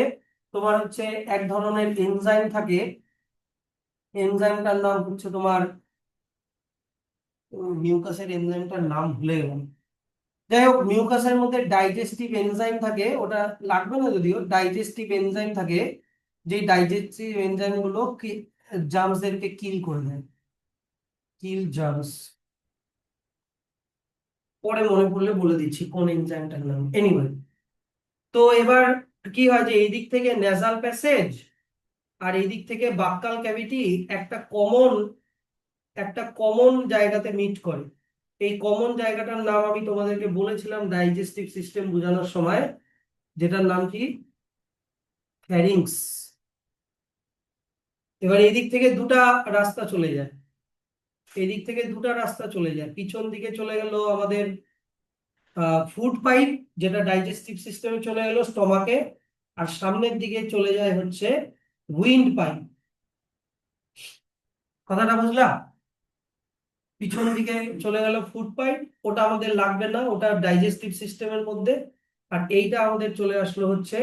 তোমার হচ্ছে এক ধরনের এনজাইম থাকে, এনজাইমটার নাম হচ্ছে তোমার, মিউকাসের এনজাইমটার নাম ভুলে গেলাম। যাই হোক, মিউকাসের মধ্যে ডাইজেস্টিভ এনজাইম থাকে, ওটা লাগবে না যদিও, ডাইজেস্টিভ এনজাইম থাকে। যে ডাইজেস্টিভ এনজাইম গুলো জার্মসদেরকে কিল করে দেয়, কিল জার্মস। পরে মনে পড়লে বলে দিচ্ছি কোন এনজাইমটার নাম। এনিওয়ে, তো এবার কি হয়, যে এই দিক থেকে নেজাল প্যাসেজ আর এই দিক থেকে বাক্কাল ক্যাভিটি একটা কমন জায়গাতে মিট করে। এই কমন জায়গাটার নাম আমি তোমাদেরকে বলেছিলাম ডাইজেস্টিভ সিস্টেম বোঝানোর সময়, যেটার নাম কি? ফ্যারিংস। এবার এই দিক থেকে দুটা রাস্তা চলে যায়, এই দিক থেকে দুটা রাস্তা চলে যায়। পিছন দিকে চলে গেল আমাদের ফুড পাইপ, যেটা ডাইজেস্টিভ সিস্টেমে চলে গেল স্টমাকে। আর সামনের দিকে চলে যায় হচ্ছে উইন্ড পাইপ। কথাটা বুঝলা? পিছন দিকে চলে গেল ফুড পাইপ, ওটা আমাদের লাগবে না, ওটা ডাইজেস্টিভ সিস্টেমের মধ্যে। আর এইটা আমাদের চলে আসলো হচ্ছে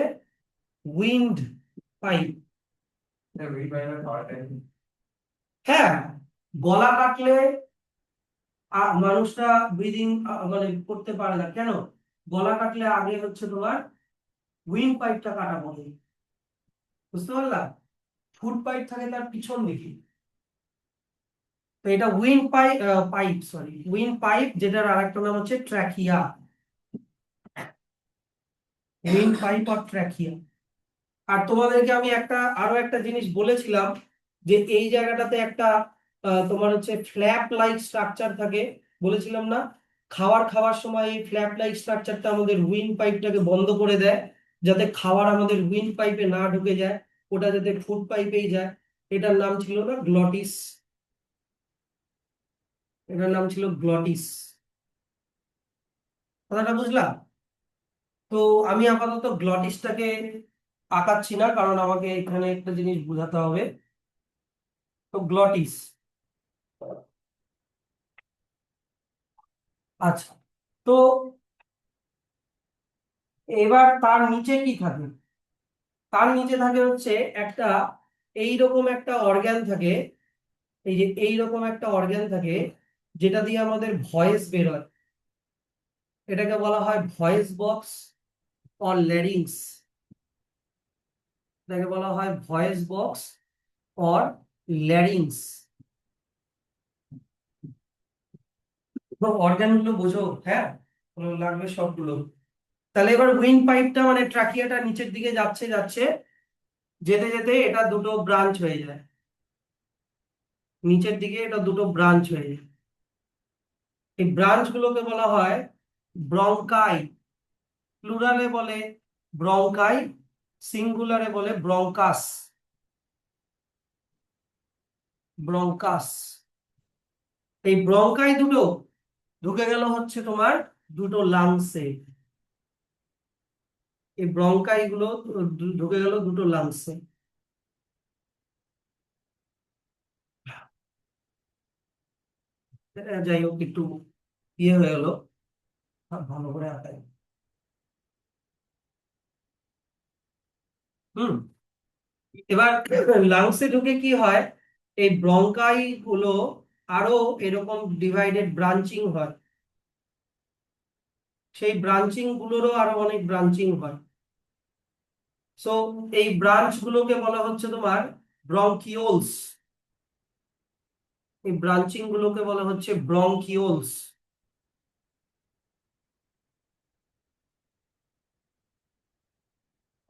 উইন্ড পাইপ। হ্যাঁ, গলা কাটলে মানুষটা ব্রিদিং মানে করতে পারে না কেন? গলা কাটলে আগে হচ্ছে তোমার উইন্ড পাইপটা কাটা পড়ে, বুঝতে পারলাম? ফুড পাইপ থাকে তার পিছন দিকে। তো এটা উইন্ড পাইপ, উইন্ড পাইপ, যেটার আরেকটা নাম হচ্ছে ট্র্যাকিয়া। উইন্ড পাইপ আর ট্র্যাকিয়া। আর তোমাদেরকে আমি আরো একটা জিনিস বলেছিলাম, যে এই জায়গাটাতে একটা তোমার হচ্ছে ফ্ল্যাপ লাইক স্ট্রাকচার থাকে, বলেছিলাম না? খাওয়ার সময় এই ফ্ল্যাপ লাইক স্ট্রাকচারটা আমাদের উইন্ড পাইপটাকে বন্ধ করে দেয়, যাতে খাবার আমাদের উইন্ড পাইপে না ঢুকে যায়, ওটা যাতে ফুড পাইপেই যায়। এটার নাম ছিল না গ্লটিস, এটার নাম ছিল গ্লটিস। কথাটা বুঝলা? তো আমি আপাতত গ্লটিসটাকে আঁকাচ্ছি না, কারণ আমাকে এখানে একটা জিনিস বোঝাতে হবে। তো গ্লটিস, আচ্ছা, তো এবার তার নিচে কি থাকে? তার নিচে থাকে হচ্ছে একটা এইরকম একটা অর্গ্যান থাকে, এই যে এইরকম একটা অর্গ্যান থাকে, যেটা দিয়ে আমাদের ভয়েস বেরোয়। এটাকে বলা হয় ভয়েস বক্স অর ল্যারিংস। এটাকে বলা হয় voice box or larynx. Organ গুলো বোঝো? হ্যাঁ, ওগুলো লাগবে সবগুলো। তাহলে এবার উইন্ড পাইপটা মানে ট্রাকিয়াটা নিচের দিকে যাচ্ছে যাচ্ছে, যেতে যেতে এটা দুটো ব্রাঞ্চ হয়ে যায়। নিচের দিকে এটা দুটো ব্রাঞ্চ হয়ে যায়। এই ব্রাঞ্চ গুলোকে বলা হয় ব্রঙ্কাই। প্লুরালে বলে ব্রঙ্কাই, সিঙ্গুলারে বলে ব্রঙ্কাস। ব্রঙ্কাস। এই ব্রঙ্কাই দুটো ঢুকে গেল হচ্ছে তোমার দুটো লাংসে। এই ব্রঙ্কাই গুলো ঢুকে গেল দুটো লাংসে। যাই হোক, একটু ইয়ে হয়ে গেল, ভালো করে আঁকাই। হুম। এবার লাংসে ঢুকে কি হয়, এই ব্রঙ্কাই গুলো আরো এরকম ডিভাইডেড ব্রাঞ্চিং হয়। সেই ব্রাঞ্চিং গুলোরও আরো অনেক ব্রাঞ্চিং হয়। সো এই ব্রাঞ্চ গুলোকে বলা হচ্ছে তোমার ব্রঙ্কিওলস। এই ব্রাঞ্চিং গুলোকে বলা হচ্ছে ব্রঙ্কিওলস।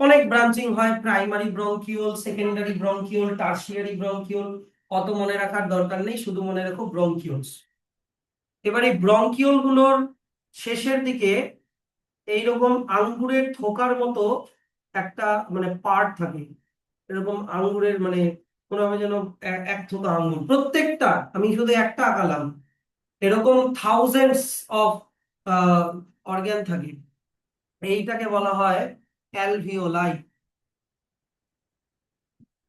অনেক ব্রাঞ্চিং হয়, primary bronchiole, secondary bronchiole, tertiary bronchiole. অত মনে রাখার দরকার নেই, শুধু মনে রাখো ব্রঙ্কিওলস। এবার এই ব্রঙ্কিওল গুলোর শেষের দিকে এইরকম আঙ্গুরের থোকার মতো একটা মানে পার্ট থাকে। এরকম আঙ্গুরের মানে কোনোভাবে যেন এক থোকা আঙ্গুর, প্রত্যেকটা, আমি শুধু একটা আঁকালাম, এরকম থাউজেন্ডস অফ অর্গ্যান থাকে। এইটাকে বলা হয় অ্যালভিওলাই।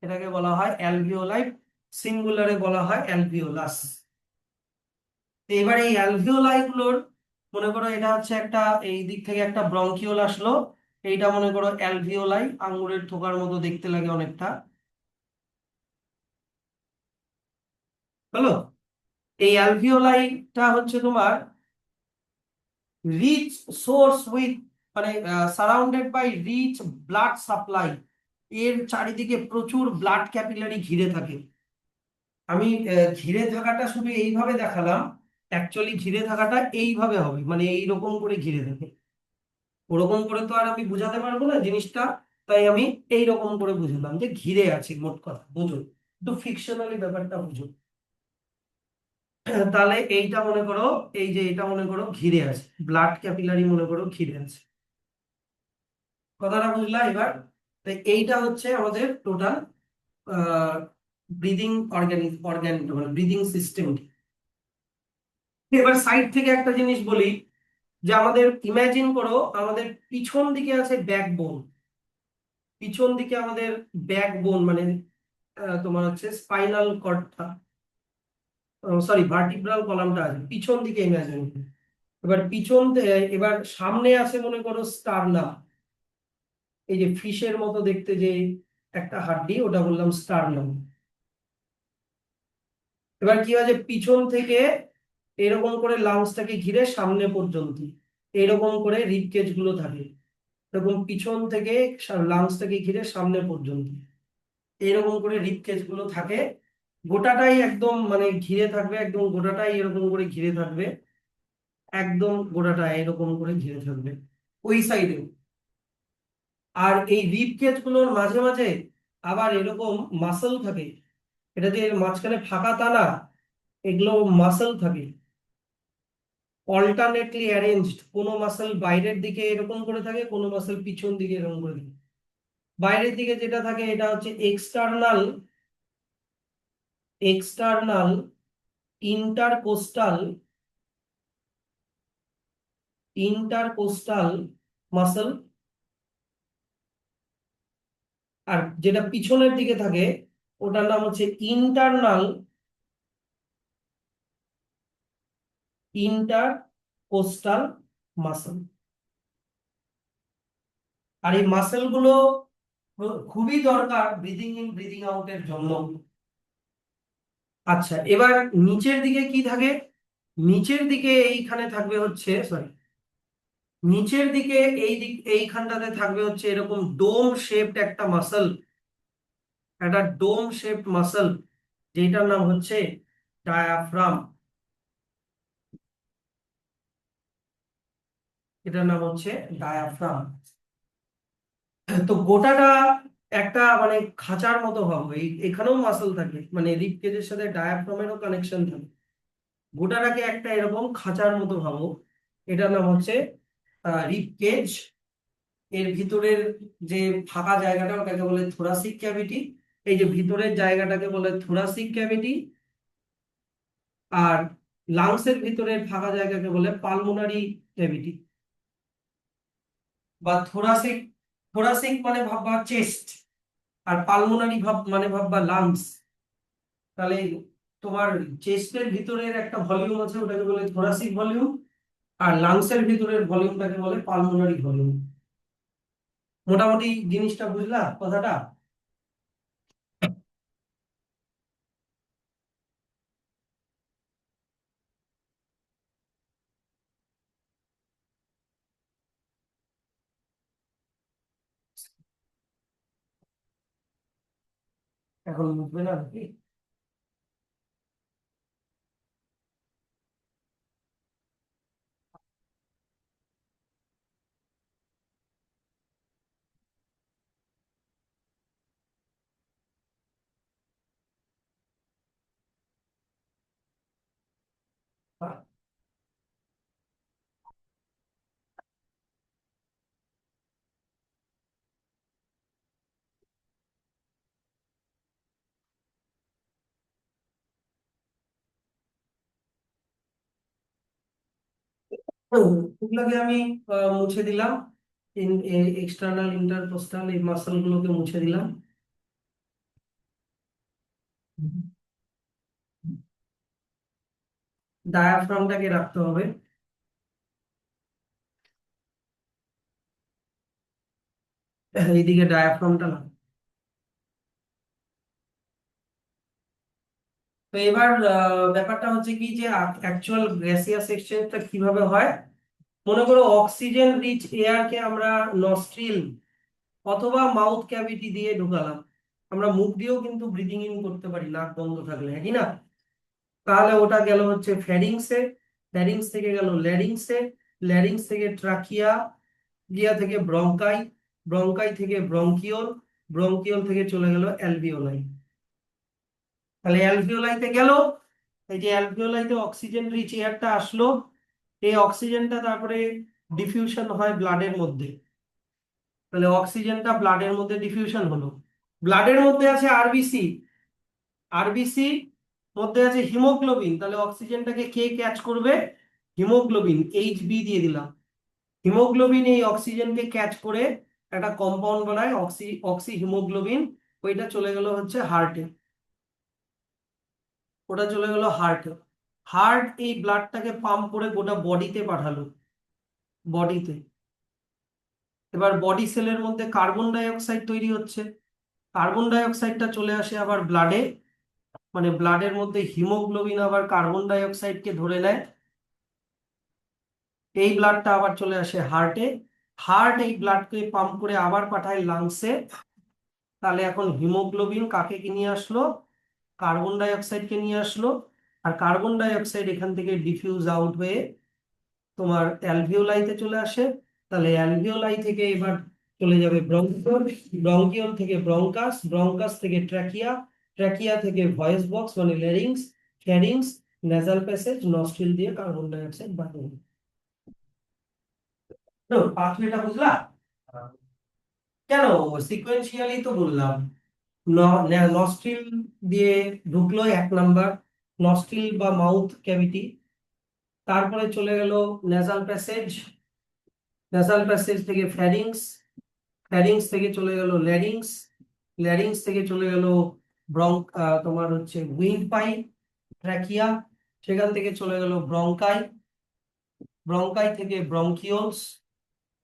এটাকে বলা হয় অ্যালভিওলাই, সিঙ্গুলারে বলা হয় অ্যালভিওলাস। এবার এই অ্যালভিওলাই গুলোর, মনে করো এটা হচ্ছে একটা, এই দিক থেকে একটা ব্রঙ্কিওল আসলো, এইটা মনে করো অ্যালভিওলাই, আঙ্গুরের থোকার মতো দেখতে লাগে অনেকটা। হলো? এই অ্যালভিওলাইটা হচ্ছে তোমার রিচ সোর্স উইথ, মানে surrounded by rich blood supply. এর চারিদিকে প্রচুর ব্লাড ক্যাপিলারি ঘিরে থাকে। আমি ঘিরে থাকাটা শুধু এইভাবে দেখালাম, অ্যাকচুয়ালি ঘিরে থাকাটা এইভাবে হবে, মানে এইরকম করে ঘিরে থাকে। ওরকম করে তো আর আমি বুঝাতে পারবো না জিনিসটা, তাই আমি এইরকম করে বুঝলাম যে ঘিরে আছে, মোট কথা বুঝো, একটু ফিকশনালি ব্যাপারটা বুঝো। তাহলে এইটা মনে করো, এই যে এটা মনে করো ঘিরে আছে, ব্লাড ক্যাপিলারি মনে করো ঘিরে আছে। কথাটা বুঝলা এবার? তাই এইটা হচ্ছে আমাদের টোটাল ব্রিদিং অর্গান মানে ব্রিদিং সিস্টেম। এবার সাইড থেকে একটা জিনিস বলি, যে আমাদের ইমাজিন করো আমাদের পিছন দিকে আছে ব্যাকবোন। পিছন দিকে আমাদের ব্যাকবোন মানে তোমার হচ্ছে স্পাইনাল কর্ডটা, সরি ভার্টিব্রাল কলামটা আছে পিছন দিকে, ইমাজিন। এবার এবার সামনে আছে মনে করো স্টারনাম। এই যে ফিশের মতো দেখতে যে একটা হাড্ডি, ওটা বললাম স্টারনাম। এবার কি হয় যে পিছন থেকে এরকম করে লাংসটাকে ঘিরে সামনে পর্যন্ত এরকম করে রিব কেজ গুলো থাকে। এরকম পিছন থেকে লাংসটাকে ঘিরে সামনে পর্যন্ত এরকম করে রিব কেজ গুলো থাকে। গোটাটাই একদম মানে ঘিরে থাকবে, একদম গোটাটাই এরকম করে ঘিরে থাকবে, একদম গোটাটা এরকম করে ঘিরে থাকবে ওই সাইডে। আর এই রিব কেজ গুলোর মাঝে মাঝে আবার এরকম মাসল থাকে। এটা যে মাঝখানে ফাঁকা তা না, এগুলো মাসল থাকে, অল্টারনেটলি অ্যারেঞ্জড। কোনো মাসল বাইরের দিকে এরকম করে থাকে, কোনো মাসল পিছন দিকে এরকম করে থাকে। বাইরের দিকে যেটা থাকে এটা হচ্ছে external, external intercostal intercostal muscle, আর যেটা পিছনের দিকে থাকে ওটার নাম হচ্ছে ইন্টারকোস্টাল মাসল। আর এই মাসেল গুলো খুবই দরকার ব্রিদিং ইন ব্রিদিং আউটের জন্য। আচ্ছা, এবার নিচের দিকে কি থাকে? নিচের দিকে এইখানে থাকবে হচ্ছে, সরি, নিচের দিকে এইখানটাতে থাকবে হচ্ছে এরকম ডোম শেপড একটা মাসল, একটা ডোম শেপড মাসল, যেটার নাম হচ্ছে ডায়াফ্রাম। এটার নাম হচ্ছে ডায়াফ্রাম। তো গোটাটা একটা মানে খাঁচার মতো ভাবো, এখানেও মাসল থাকে, মানে রিব কেজের সাথে ডায়াফ্রামেরও কানেকশন থাকে। গোটাটাকে একটা এরকম খাঁচার মতো ভাবো, এটার নাম হচ্ছে রিব কেজ। এর ভিতরের যে ফাঁকা জায়গাটা ওটাকে বলে থোরাসিক ক্যাভিটি, এই যে ভিতরের জায়গাটাকে বলে থোরাসিক ক্যাভিটি, আর লাংসের ভিতরের ফাঁকা জায়গাকে বলে পালমোনারি ক্যাভিটি বা থোরাসিক। থোরাসিক মানে ভাববা চেস্ট, আর পালমোনারি মানে ভাববা লাংস। তাহলে তোমার চেস্টের ভিতরের একটা ভলিউম আছে, ওটাকে বলে থোরাসিক ভলিউম, আর লাংসের ভিতরের ভলিউমটাকে বলে পালমোনারি ভলিউম। মোটামুটি জিনিসটা বুঝলা কথাটা? এখন বুঝবে না নাকি? ওগুলোকে আমি মুছে দিলাম, এক্সটার্নাল ইন্টারকোস্টাল এই মাসল গুলোকে মুছে দিলাম। ডায়াফ্রামটাকে রাখতে হবে, এইদিকে ডায়াফ্রামটা না। তো এবার ব্যাপারটা হচ্ছে কি যে অ্যাকচুয়াল গ্যাসিয়াস এক্সচেঞ্জটা কিভাবে হয়। মনে করো অক্সিজেন রিচ এয়ারকে আমরা নস্ট্রিল অথবা মাউথ ক্যাভিটি দিয়ে ঢুকালাম। আমরা মুখ দিয়েও কিন্তু ব্রিদিং ইন করতে পারি নাক বন্ধ থাকলে, হ্যাঁ কি না? তাহলে ওটা গেল হচ্ছে ফ্যারিংসে, ফ্যারিংস থেকে গেল ল্যারিংসে, ল্যারিংস থেকে ট্রাকিয়া, গিয়া থেকে ব্রঙ্কাই, ব্রঙ্কাই থেকে ব্রঙ্কিওল, ব্রঙ্কিওল থেকে চলে গেল অ্যালভিওলাই। তাহলে অ্যালভিওলাইতে গেল, এই যে অ্যালভিওলাইতে অক্সিজেন রিচ এয়ারটা আসলো, এই অক্সিজেনটা তারপরে ডিফিউশন হয় ব্লাডের মধ্যে। তাহলে অক্সিজেনটা ব্লাডের মধ্যে ডিফিউশন হলো, ব্লাডের মধ্যে আছে আরবিসি, আরবিসি মধ্যে আছে হিমোগ্লোবিন, তাহলে অক্সিজেনটাকে কে ক্যাচ করবে? হিমোগ্লোবিন, এইচবি দিয়ে দিলাম। হিমোগ্লোবিন এই অক্সিজেনকে ক্যাচ করে একটা কম্পাউন্ড বানায় অক্সি হিমোগ্লোবিন, ওইটা চলে গেল হচ্ছে হার্টে, ওটা চলে গেল হার্টে। হার্ট এই ব্লাডটাকে পাম্প করে গোটা বডিতে পাঠালো, বডিতে। এবার বডি সেলের মধ্যে কার্বন ডাই অক্সাইড তৈরি হচ্ছে, কার্বন ডাই অক্সাইডটা চলে আসে আবার ব্লাডে, মানে ব্লাডের মধ্যে হিমোগ্লোবিন আবার কার্বন ডাই অক্সাইডকে ধরে নেয়, এই ব্লাডটা আবার চলে আসে হার্টে, হার্ট এই ব্লাডকে পাম্প করে আবার পাঠায় লাংসে। তাহলে এখন হিমোগ্লোবিন কাকে কি নিয়ে আসলো? কার্বন ডাই অক্সাইডকে নিয়ে আসলো, আর কার্বন ডাই অক্সাইড এখান থেকে ডিফিউজ আউট হয়ে তোমার অ্যালভিওলাইতে চলে আসে। তাহলে অ্যালভিওলাই থেকে এবার চলে যাবে ব্রঙ্কিওল, ব্রঙ্কিওল থেকে ব্রঙ্কাস, ব্রঙ্কাস থেকে ট্র্যাকিয়া, ট্র্যাকিয়া থেকে ভয়েস বক্স মানে ল্যারিংস, ফ্যারিংস, নেজাল প্যাসেজ, নস্ট্রিল দিয়ে কার্বন ডাই অক্সাইড বাইরে। পাথওয়েটা বুঝলা? কেন সিকোয়েন্সিয়ালি তো বললাম। নস্ট্রিল দিয়ে ঢুকলো 1 নাম্বার, নস্ট্রিল বা মাউথ ক্যাভিটি, তারপরে চলে গেল নেজাল প্যাসেজ, ন্যাসাল প্যাসেজ থেকে ফ্যারিংস, ফ্যারিংস থেকে চলে গেল ল্যারিংস, ল্যারিংস থেকে চলে গেল তোমার হচ্ছে উইন্ড পাইপ, ট্র্যাকিয়া, সেখান থেকে চলে গেল ব্রঙ্কাই, ব্রঙ্কাই থেকে ব্রঙ্কিওলস,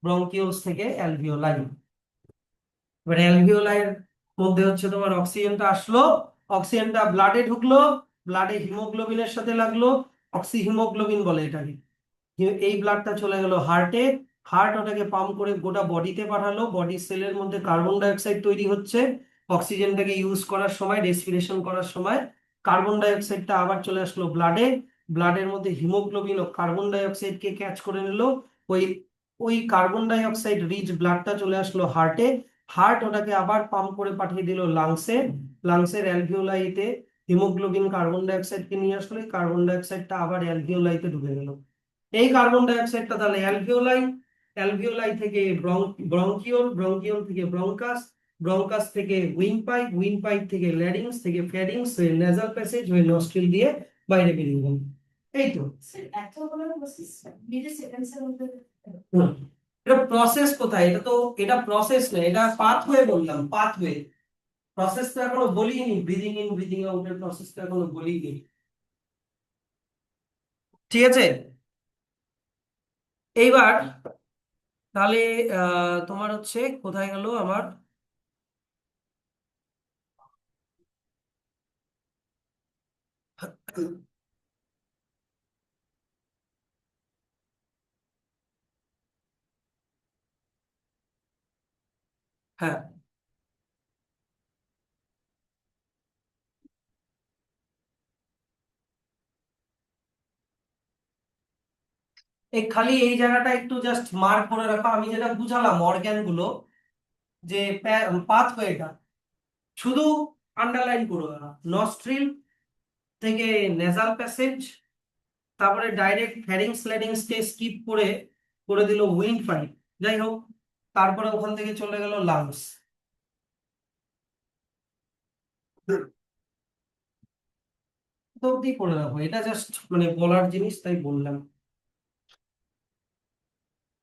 ব্রঙ্কিওলস থেকে অ্যালভিওলাই। এবার অ্যালভিওলাইয়ের মধ্যে হচ্ছে তোমার অক্সিজেনটা আসলো, অক্সিজেনটা ব্লাডে ঢুকলো, ব্লাডে হিমোগ্লোবিনের সাথে লাগলো, অক্সিহিমোগ্লোবিন বলে এটাকে। এই ব্লাডটা চলে গেল হার্টে, হার্ট ওটাকে পাম্প করে গোটা বডিতে পাঠালো, বডি সেলের মধ্যে কার্বন ডাই অক্সাইড তৈরি হচ্ছে, অক্সিজেনটাকে ইউজ করার সময়, রেসপিরেশন করার সময় কার্বন ডাই অক্সাইডটা আবার চলে আসলো ব্লাডে, ব্লাডের মধ্যে হিমোগ্লোবিন ও কার্বন ডাই অক্সাইডকে ক্যাচ করে নিল, ওই ওই কার্বন ডাই অক্সাইড রিচ ব্লাডটা চলে আসলো হার্টে, হার্ট ওটাকে আবার পাম্প করে পাঠিয়ে দিল লাংসে, লাংসের অ্যালভিওলাইতে হিমোগ্লোবিন কার্বন ডাই অক্সাইডকে নিয়ে আসলো, এই কার্বন ডাই অক্সাইডটা আবার অ্যালভিওলাইতে ঢুকে গেল। এই কার্বন ডাই অক্সাইডটা তাহলে অ্যালভিওলাই, অ্যালভিওলাই থেকে ব্রঙ্কিওল, ব্রঙ্কিওল থেকে ব্রঙ্কাস, ব্রঙ্কাস থেকে উইন্ড পাইপ, উইন্ড পাইপ থেকে ল্যারিংস, থেকে ফ্যারিংস হয়ে নেজাল প্যাসেজ হয়ে নস্ট্রিল দিয়ে বাইরে বেরিয়ে গেল। এই তো এতগুলো প্রসেস মিলি সেকেন্ডসের মধ্যে হুম। এটা প্রসেস কোথায়? এটা তো, এটা প্রসেস না, এটা পাথওয়ে বললাম, পাথওয়ে। প্রসেস তো এখনো বলিনি, ব্রিদিং ইন ব্রিদিং আউটের প্রসেস তো এখনো বলিনি। ঠিক আছে, এইবার তাহলে তোমার হচ্ছে কোথায় গেল আমার, হ্যাঁ এই খালি এই জায়গাটা একটু জাস্ট মার্ক করে রাখো, আমি যেটা বুঝালাম অর্গ্যান গুলো, যে পাথওয়েটা শুধু আন্ডারলাইন করো না, নস্ট্রিল থেকে নেজাল প্যাসেজ, তারপরে ডাইরেক্ট ফ্যারিংস ল্যারিংস কে স্কিপ করে করে দিল উইন্ড পাইপ, যাই হোক, তারপরে ওখান থেকে চলে গেল লাংস। তো অব্দি করে রাখো, এটা জাস্ট মানে বলার জিনিস তাই বললাম।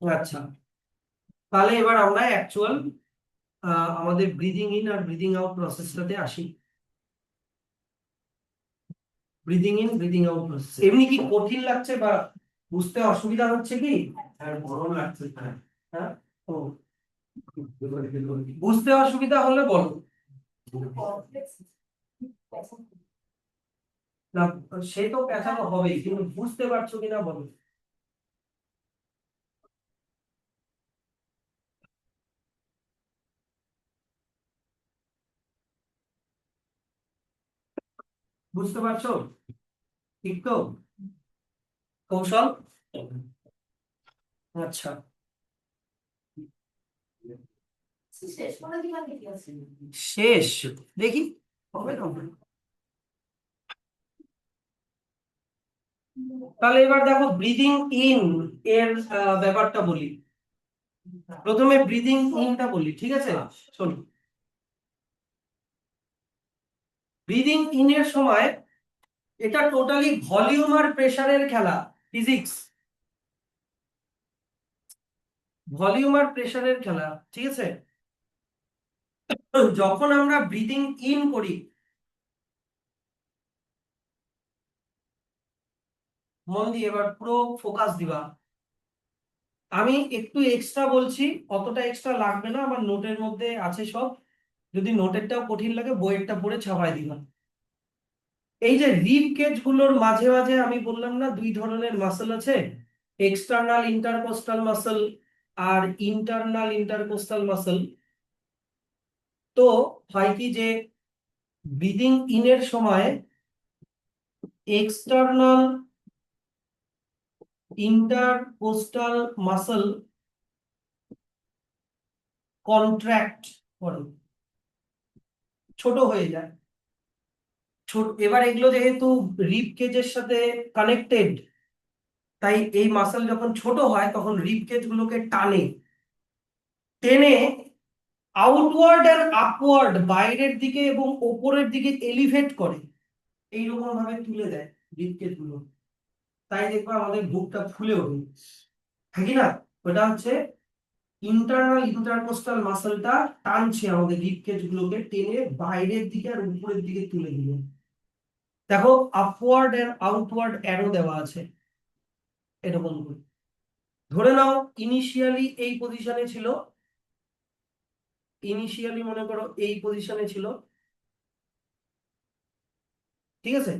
আচ্ছা, তাহলে এবার আমরা অ্যাকচুয়াল আমাদের ব্রিদিং ইন আর ব্রিদিং আউট প্রসেসটাতে আসি। Breathing in breathing out process এমনি কি কঠিন লাগছে বা বুঝতে অসুবিধা হচ্ছে কি? আর গরম লাগছে না। হ্যাঁ, ও, বুঝতে অসুবিধা হলে বলো। কমপ্লেক্স না, সে তো পেঁচানো হবেই, কিন্তু বুঝতে পারছো কিনা বলো। বুঝতে পারছো ঠিক তো, কৌশল? আচ্ছা, শেষ করে দিলাম কি আছে শেষ, দেখি হবে কমপ্লিট। তাহলে এবার দেখো ব্রিদিং ইন এর ব্যাপারটা বলি, প্রথমে ব্রিদিং ইনটা বলি, ঠিক আছে? শোনো, ব্রিদিং ইন এর সময় এটা টোটালি ভলিউম আর প্রেসারের খেলা, ফিজিক্স, ভলিউম আর প্রেসারের খেলা, ঠিক আছে? যখন আমরা ব্রিদিং ইন করি, মন দিয়ে এবার পুরো ফোকাস দিবা, আমি একটু এক্সট্রা বলছি, অতটা এক্সট্রা লাগবে না, আমার নোটের মধ্যে আছে সব, যদি নোটেরটাও কঠিন লাগে বইয়েরটা পড়ে ছাপাই দিবা। এই যে রিব কেজ গুলোর মাঝে মাঝে আমি বললাম না দুই ধরনের মাসল আছে, এক্সটার্নাল ইন্টারকোস্টাল মাসল আর ইন্টারনাল ইন্টারকোস্টাল মাসল। তো হয় কি যে ব্রিদিং ইনের সময় এক্সটার্নাল ইন্টারকোস্টাল মাসল কন্ট্রাক্ট করে, ছোট হয়ে যায়, ছোট। এবার এগুলো যেহেতু রিব কেজের সাথে কানেক্টেড, তাই এই মাসল যখন ছোট হয় তখন রিব কেজ গুলোকে টানে, টেনে আউটওয়ার্ড আর আপওয়ার্ড, বাইরের দিকে এবং ওপরের দিকে এলিভেট করে, এইরকম ভাবে তুলে দেয় রিব কেজ গুলো, তাই দেখবো আমাদের বুকটা ফুলে ওঠে, থাকি না? ওটা হচ্ছে ইন্টারনাল ইন্টারকোস্টাল মাসলটা টানছে আমাদের রিব কেজ গুলোকে, টেনে বাইরের দিকে আর উপরের দিকে তুলে দিল। দেখো আপওয়ার্ড এন্ড আউটওয়ার্ড অ্যারো দেওয়া আছে এরকম করে। ধরে নাও ইনিশিয়ালি এই পজিশনে ছিল, ইনিশিয়ালি মনে করো এই পজিশনে ছিল, ঠিক আছে।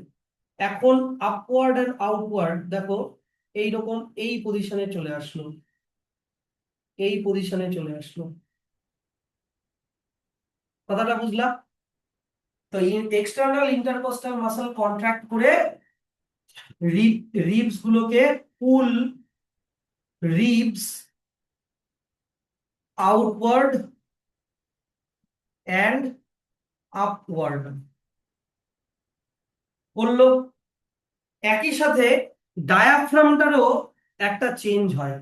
এখন আপওয়ার্ড এন্ড আউটওয়ার্ড দেখো এইরকম এই পজিশনে চলে আসলো, এই পজিশনে চলে আসলো। কথাটা বুঝলা? তো এক্সটার্নাল ইন্টারকোস্টাল মাসল কন্ট্রাক্ট করে রিবস গুলোকে পুল রিবস আউটওয়ার্ড অ্যান্ড আপওয়ার্ড বললো। একই সাথে ডায়াফ্রামটারও একটা চেঞ্জ হয়।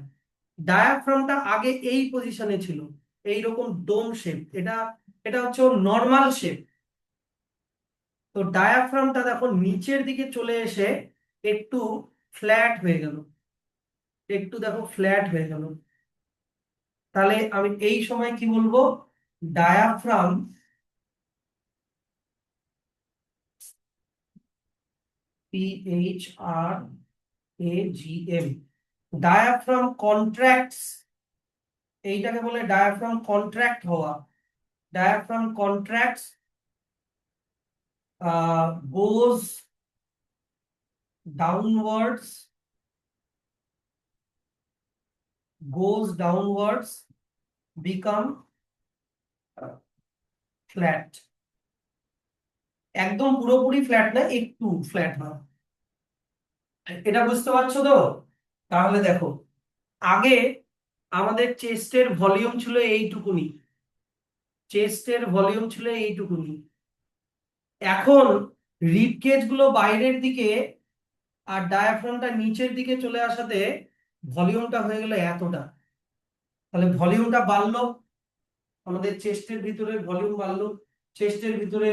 ডায়াফ্রামটা আগে এই পজিশনে ছিল, এইরকম ডোম শেপ, এটা এটা হচ্ছে ওর নর্মাল শেপ। তো ডায়াফ্রামটা দেখো নিচের দিকে চলে এসে একটু ফ্ল্যাট হয়ে গেল, একটু দেখো ফ্ল্যাট হয়ে গেল। তাহলে আমি এই সময় কি বলবো? ডায়াফ্রাম PHRAGM, ডায়াফ্রাম কন্ট্রাক্টস, এইটাকে বলে ডায়াফ্রাম কন্ট্রাক্ট হওয়া। ডায়াফ্রাম কন্ট্রাক্টস গোজ ডাউনওয়ার্ডস, বিকাম ফ্ল্যাট। একদম পুরোপুরি ফ্ল্যাট না, একটু ফ্ল্যাট হয়। এটা বুঝতে পারছো তো? তাহলে দেখো আগে আমাদের চেস্টের ভলিউম ছিল এইটুকুনি, চেস্টের ভলিউম ছিল এইটুকুনি। এখন রিব কেজ গুলো বাইরের দিকে আর ডায়াফ্রামটা নিচের দিকে চলে আসাতে ভলিউমটা হয়ে গেল এতটা। তাহলে ভলিউমটা বাড়লো, আমাদের চেস্টের ভিতরে ভলিউম বাড়লো। চেস্টের ভিতরে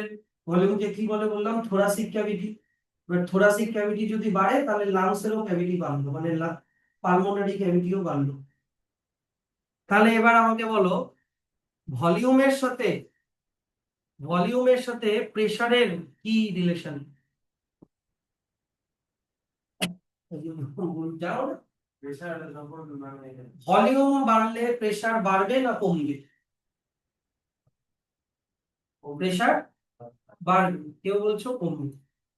ভলিউমকে কি বলে বললাম? Thoracic cavity. এবার থোরাসিক ক্যাভিটি যদি বাড়ে তাহলে লাংসেরও ক্যাভিটি বাড়লো, মানে পালমোনারি ক্যাভিটিও বাড়লো। তাহলে এবার আমাকে বলো ভলিউমের সাথে প্রেসারের কি রিলেশন? জানো না? প্রেশার যখন মানে ভলিউম বাড়লে প্রেসার বাড়বে না কমবে? প্রেসার বাড়বে, কেউ বলছো কমবে।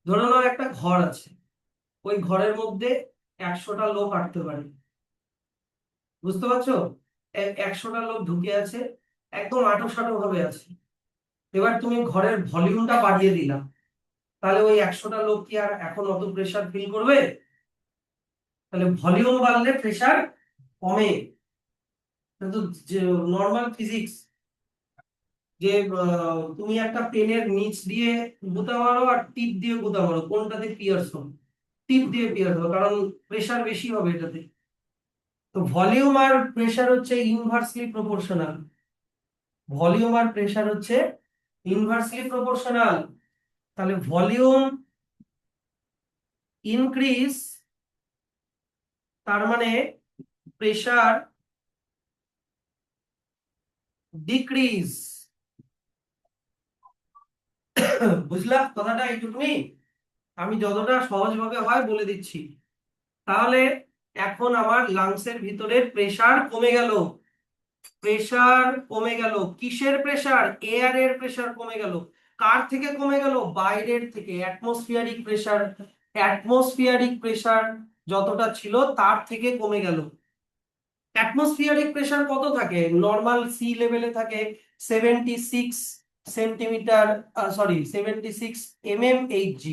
ধরে নাও একটা ঘর আছে, ওই ঘরের মধ্যে 100টা লোক আটতে পারে, বুঝতে পারছো? 100টা লোক ঢুকে আছে, একদম আঁটো ভাবে আছে। এবার তুমি ঘরের ভলিউমটা বাড়িয়ে দিলা, তাহলে ওই 100টা লোক কি আর এখন অত প্রেসার ফিল করবে? তাহলে ভলিউম বাড়লে প্রেসার কমে। কিন্তু নর্মাল ফিজিক্স যে তুমি একটা পেনের নিচ দিয়ে গুঁতা মারো আর টিপ দিয়ে গুঁতা মারো, কোনটাতে পিয়ার্স হবে? টিপ দিয়ে পিয়ার্স হবে, কারণ প্রেসার বেশি হবে এটাতে। তো ভলিউম আর প্রেসার হচ্ছে ইনভার্সলি প্রপোর্শনাল, ভলিউম আর প্রেসার হচ্ছে ইনভার্সলি প্রপোর্শনাল। তাহলে ভলিউম ইনক্রিজ তার মানে প্রেসার ডিক্রিজ। বুঝলা কথাটা এইটুকুনি? আমি যতটা সহজভাবে হয় বলে দিচ্ছি। তাহলে এখন আমার লাংসের ভিতরের প্রেসার কমে গেল, প্রেসার কমে গেল। কিসের প্রেসার? এয়ারের প্রেসার কমে গেল। কার থেকে কমে গেল? বাইরের থেকে। অ্যাটমসফিয়ারিক প্রেসার, অ্যাটমসফিয়ারিক প্রেসার যতটা ছিল তার থেকে কমে গেল। অ্যাটমসফিয়ারিক প্রেসার কত থাকে? নর্মাল সি লেভেলে থাকে 76 সেন্টিমিটার, সরি 76 mmHg,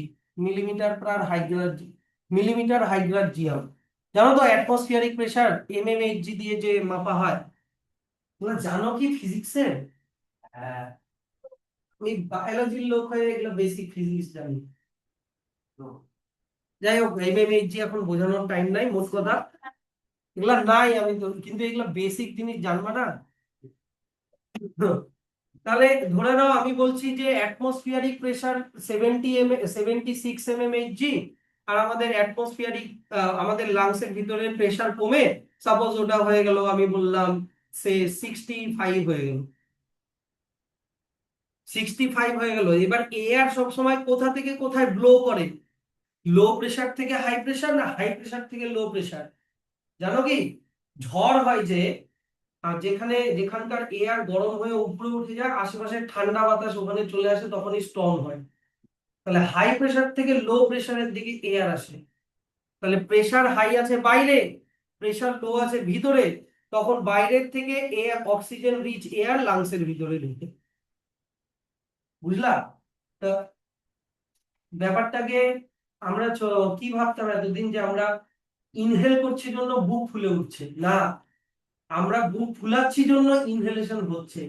মিলিমিটার পার হাইগ্রাড, মিলিমিটার হাইগ্রাড জিয়াম। জানো তো অ্যাটমসফিয়ারিক প্রেসার mmHg দিয়ে যে মাপা হয়? তোমরা জানো কি ফিজিক্সের? হ্যাঁ আমি বায়োলজির লোক হয়ে এগুলো বেসিক ফিজিক্স জানি। তো যাই হোক mmHg এখন বোঝানোর টাইম নাই, মোট কথা এগুলা নাই, আমি তো কিন্তু এগুলা বেসিক জিনিস জানবা না। তাহলে ধরে নাও আমি বলছি যে অ্যাটমসফিয়ারিক প্রেসার 76 mmHg আর আমাদের অ্যাটমসফিয়ারিক আমাদের লাংসের ভিতরে প্রেসার কমে সাপোজ ওটা হয়ে গেল, আমি বললাম সে 65 হয়ে গেল, 65 হয়ে গেল। এবার এয়ার সবসময় কোথা থেকে কোথায় ব্লো করে? লো প্রেসার থেকে হাই প্রেসার, না হাই প্রেসার থেকে লো প্রেসার? জানো কি? ঝড় হয় যে, আর যেখানকার এয়ার গরম হয়ে উপরে উঠে যায়, আশেপাশে ঠান্ডা বাতাস ওখানে চলে আসে, তখনই স্টর্ম হয়। তাহলে হাই প্রেসার থেকে লো প্রেসারের দিকে এয়ার আসে। তাহলে প্রেসার হাই আছে বাইরে, প্রেসার লো আছে ভিতরে, তখন বাইরের থেকে এয়ার, অক্সিজেন রিচ এয়ার লাংসের ভিতরে ঢুকে। বুঝলা? তা ব্যাপারটাকে আমরা কি ভাবতাম এতদিন, যে আমরা ইনহেল করছি জন্য বুক ফুলে উঠছে, না, আমরা বুক ফুলাচ্ছি জন্য ইনহেলেশন হচ্ছে।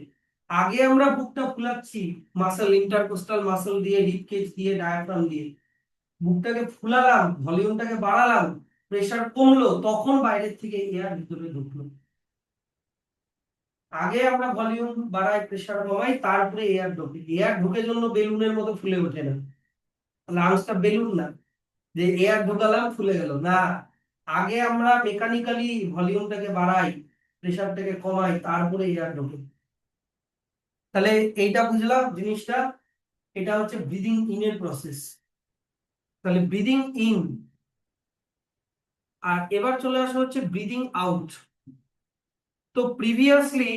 আগে আমরা বুকটা ফুলাচ্ছি মাসল, ইন্টারকোস্টাল মাসল দিয়ে, রিব কেজ দিয়ে, ডায়াফ্রাম দিয়ে, বুকটাকে ফুলালাম, ভলিউমটাকে বাড়ালাম, প্রেসার কমলো, তখন বাইরের থেকে এয়ার ভিতরে ঢুকলো। আগে আমরা ভলিউম বাড়াই, প্রেসার কমাই, তারপরে এয়ার ঢোকে। এয়ার ঢোকে জন্য বেলুনের মতো ফুলে ওঠে না, লাংসটা বেলুন না যে এয়ার ঢোকালাম ফুলে গেল, না। আগে আমরা মেকানিক্যালি ভলিউমটাকে বাড়াই, প্রেসারটাকে কমাই, তারপরে এয়ার ঢোকে। তাহলে এইটা বুঝলাম জিনিসটা, এটা হচ্ছে ব্রিদিং ইন এর প্রসেস। তাহলে ব্রিদিং ইন, আর এবার চলে আসা হচ্ছে ব্রিদিং আউট। তো প্রিভিয়াসলি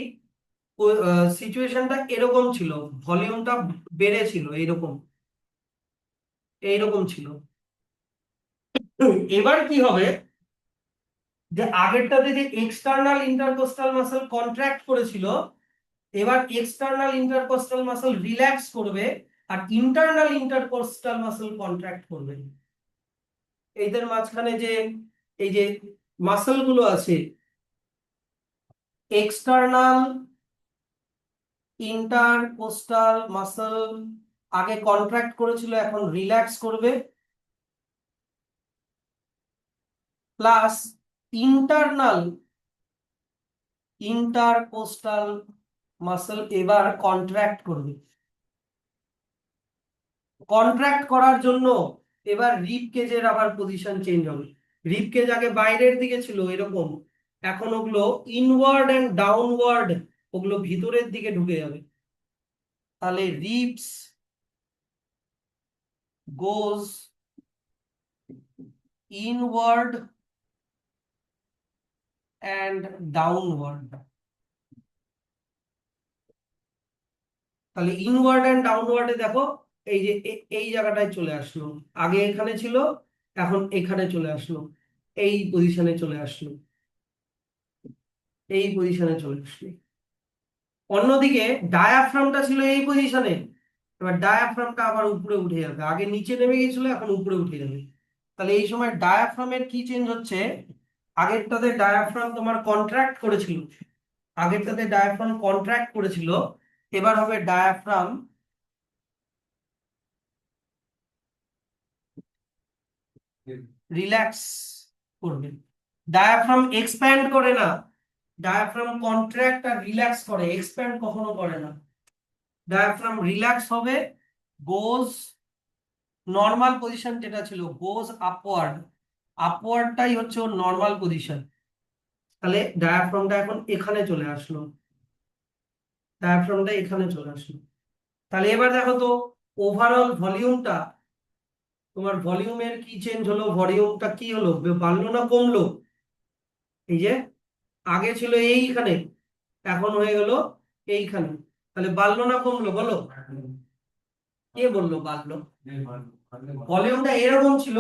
সিচুয়েশনটা এরকম ছিল, ভলিউমটা বেড়েছিল, এইরকম এইরকম ছিল। এবার কি হবে, যে আগেরটাতে যে এক্সটার্নাল ইন্টারকোস্টাল মাসল কন্ট্রাক্ট করেছিল, এবার এক্সটার্নাল ইন্টারকোস্টাল মাসল রিল্যাক্স করবে, আর ইন্টারনাল ইন্টারকোস্টাল মাসল কন্ট্রাক্ট করবে। এদের মাঝখানে যে এই যে মাসল গুলো আছে, এক্সটার্নাল ইন্টারকোস্টাল মাসল আগে কন্ট্রাক্ট করেছিল, এখন রিল্যাক্স করবে, প্লাস ইন্টারনাল ইন্টারকোস্টাল মাসল এবার কন্ট্রাক্ট করবে। কন্ট্রাক্ট করার জন্য এবার রিব কেজের আবার পজিশন চেঞ্জ হবে। রিব কেজ আগে বাইরের দিকে ছিল এরকম, এখন ওগুলো ইনওয়ার্ড এন্ড ডাউনওয়ার্ড, ওগুলো ভিতরের দিকে ঢুকে যাবে। তাহলে ribs goes inward and downward. তাহলে ইনওয়ার্ড এন্ড ডাউনওয়ার্ডে দেখো, এই যে এই জায়গাটায় চলে আসলো, আগে এখানে ছিল, এখন এখানে চলে আসলো, এই পজিশনে চলে আসলো, এই পজিশনে চলে আসলো। অন্যদিকে ডায়াফ্রামটা ছিল এই পজিশনে, এবার ডায়াফ্রামটা আবার উপরে উঠে যাবে, আগে নিচে নেমে গেছিল, এখন উপরে উঠে যাবে। তাহলে এই সময় ডায়াফ্রামের কি চেঞ্জ হচ্ছে, আগেরটাতে ডায়াফ্রাম তোমার কন্ট্রাক্ট করেছিল, আগেরটাতে ডায়াফ্রাম কন্ট্রাক্ট করেছিল, এবার হবে ডায়াফ্রাম রিল্যাক্স করবে। ডায়াফ্রাম এক্সপ্যান্ড করে না, ডায়াফ্রাম কন্ট্রাক্ট আর রিল্যাক্স করে, এক্সপ্যান্ড কখনো করে না। ডায়াফ্রাম রিল্যাক্স হবে, গোজ নর্মাল পজিশন যেটা ছিল, গোজ আপওয়ার্ড, আপওয়ার্ডটাই হচ্ছে ওর নর্মাল পজিশন। তাহলে ডায়াফ্রামটা এখন এখানে চলে আসলো, ডায়াফ্রামটা এখানে চলে আসলো। তাহলে এবার দেখো তো, ওভারঅল ভলিউমটা, তোমার ভলিউমের কি চেঞ্জ হলো, ভলিউমটা কি হলো, বাড়লো না কমলো? এই যে আগে ছিল এইখানে, এখন হয়ে গেল এইখানে, তাহলে বাড়লো না কমলো বলো? কে বললো বাড়লো? ভলিউমটা এরকম ছিল,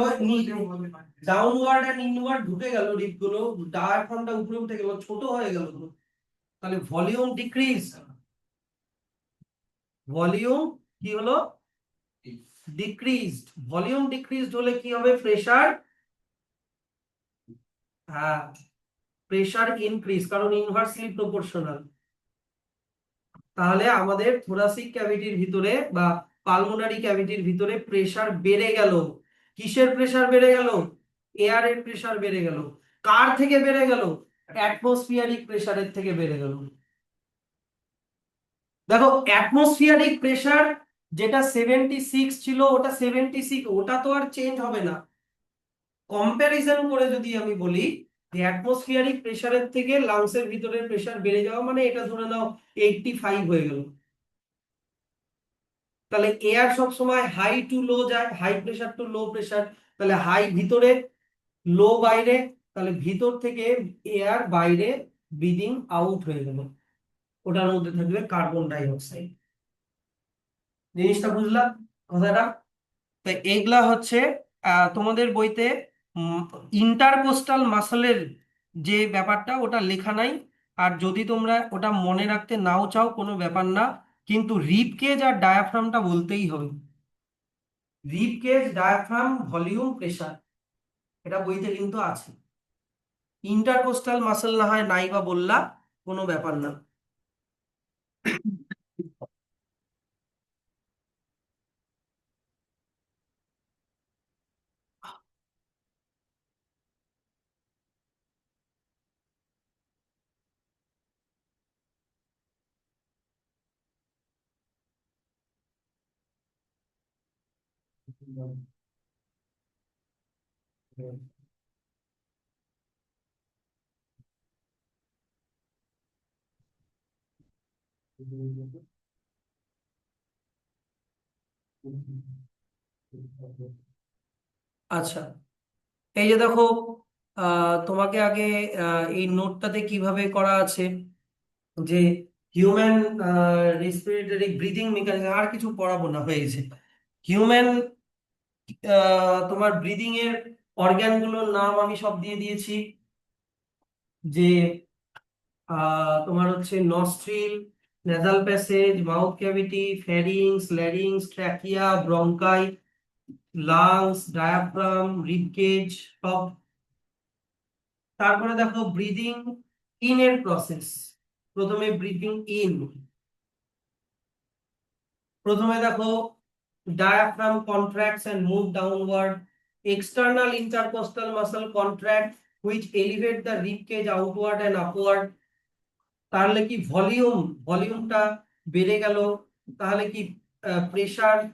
ডাউনওয়ার্ড এন্ড ইনওয়ার্ড ঢুকে গেল, রিপ গুলো, ডায়াফ্রামটা উপরে উঠে গেল, ছোট হয়ে গেল, তাহলে ভলিউম ডিক্রিজ, ভলিউম কি হলো, ডিক্রিজড। ভলিউম ডিক্রিজড হলে কি হবে, প্রেসার, হ্যাঁ, প্রেসার ইনক্রিজ, কারণ ইনভার্সলি প্রপোর্শনাল। তাহলে আমাদের থোরাসিক ক্যাভিটির ভিতরে বা পালমোনারি ক্যাভিটির ভিতরে প্রেসার বেড়ে গেল। কিসের প্রেসার বেড়ে গেল? এয়ারের প্রেসার বেড়ে গেল। কার থেকে বেড়ে গেল? অ্যাটমসফিয়ারিক প্রেসারের থেকে বেড়ে গেল। দেখো অ্যাটমসফিয়ারিক প্রেসার যেটা 76 ছিল, ওটা 76, ওটা তো আর চেঞ্জ হবে না। কম্প্যারিজন করে যদি আমি বলি যে অ্যাটমসফিয়ারিক প্রেসারের থেকে লাংসের ভিতরের প্রেসার বেড়ে যাওয়া মানে এটা ধরে নাও 85 হয়ে গেল, তাহলে এয়ার সব সময় হাই টু লো যায়, high pressure to low pressure, তাহলে হাই ভিতরে লো বাইরে, তাহলে ভিতর থেকে এয়ার বাইরে ব্রিদিং আউট হয়ে গেল, ওটার মধ্যে থাকবে কার্বন ডাই অক্সাইড। জিনিসটা বুঝলাম কথাটা? তো এগুলা হচ্ছে তোমাদের বইতে ইন্টারকোস্টাল মাসলের যে ব্যাপারটা ওটা লেখা নাই। আর যদি তোমরা ওটা মনে রাখতে নাও চাও কোনো ব্যাপার না, কিন্তু রিব কেজ আর ডায়াফ্রামটা বলতেই হবে। Rib cage, diaphragm, volume, pressure, এটা বইতে কিন্তু আছে। ইন্টারকোস্টাল মাসল না হয় নাই বা বললা, কোনো ব্যাপার না। আচ্ছা, এই যে দেখো, তোমাকে আগে এই নোটটাতে কিভাবে করা আছে যে হিউম্যান রেসপিরেটরি ব্রিদিং মেকানিজম, আর কিছু পড়াবো না, হয়ে গেছে। হিউম্যান তোমার ব্রিদিং এর অর্গ্যানগুলোর নাম আমি সব দিয়ে দিয়েছি, যে তোমার হচ্ছে nostril, nasal passage, mouth cavity, pharynx, larynx, trachea, bronchi, lungs, diaphragm, ribcage সব। তারপরে দেখো ব্রিদিং ইন এর প্রসেস। প্রথমে ব্রিদিং ইন, প্রথমে দেখো diaphragm contracts and move downward, external intercostal muscle contract which elevate the rib cage outward and upward। তাহলে কি ভলিউমটা বেড়ে গেল, তাহলে কি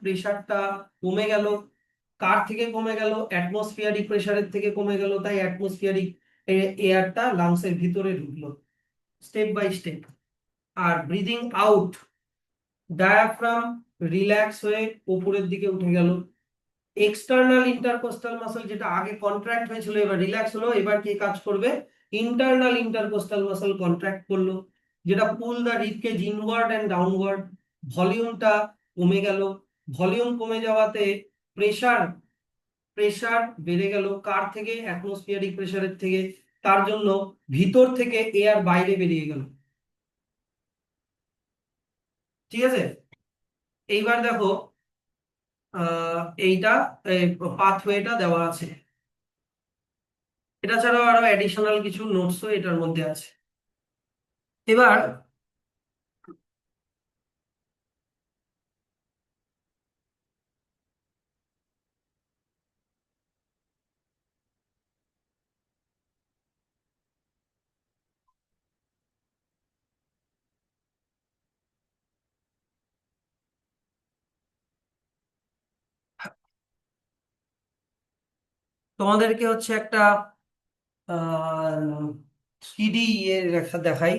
প্রেসারটা কমে গেল। কার থেকে কমে গেল? অ্যাটমসফিয়ারিক প্রেসারের থেকে কমে গেল, তাই অ্যাটমসফিয়ারিক এয়ারটা লাংসের ভিতরে ঢুকলো স্টেপ বাই স্টেপ। আর ব্রিদিং আউট, ডায়াফ্রাম রিল্যাক্স হয়ে উপরের দিকে উঠে গেল। এক্সটার্নাল ইন্টারকোস্টাল মাসল যেটা আগে কন্ট্রাক্ট হয়েছিল এবার রিল্যাক্স হলো, এবার কি কাজ করবে? ইন্টারনাল ইন্টারকোস্টাল মাসল কন্ট্রাক্ট করলো, যেটা pull the rib cage inward and downward. ভলিউমটা কমে গেল, ভলিউম কমে যাওয়াতে প্রেসার প্রেসার বেড়ে গেল, কার থেকে? অ্যাটমসফিয়ারিক প্রেসারের থেকে। তার জন্য ভিতর থেকে এয়ার বাইরে বেরিয়ে গেল। ঠিক আছে, এইবার দেখো এইটা পাথওয়েটা দেওয়া আছে। এটা ছাড়াও আরো অ্যাডিশনাল কিছু নোটসও এটার মধ্যে আছে। এবার তোমাদেরকে হচ্ছে একটা থ্রিডি ইয়ে রেখা দেখাই।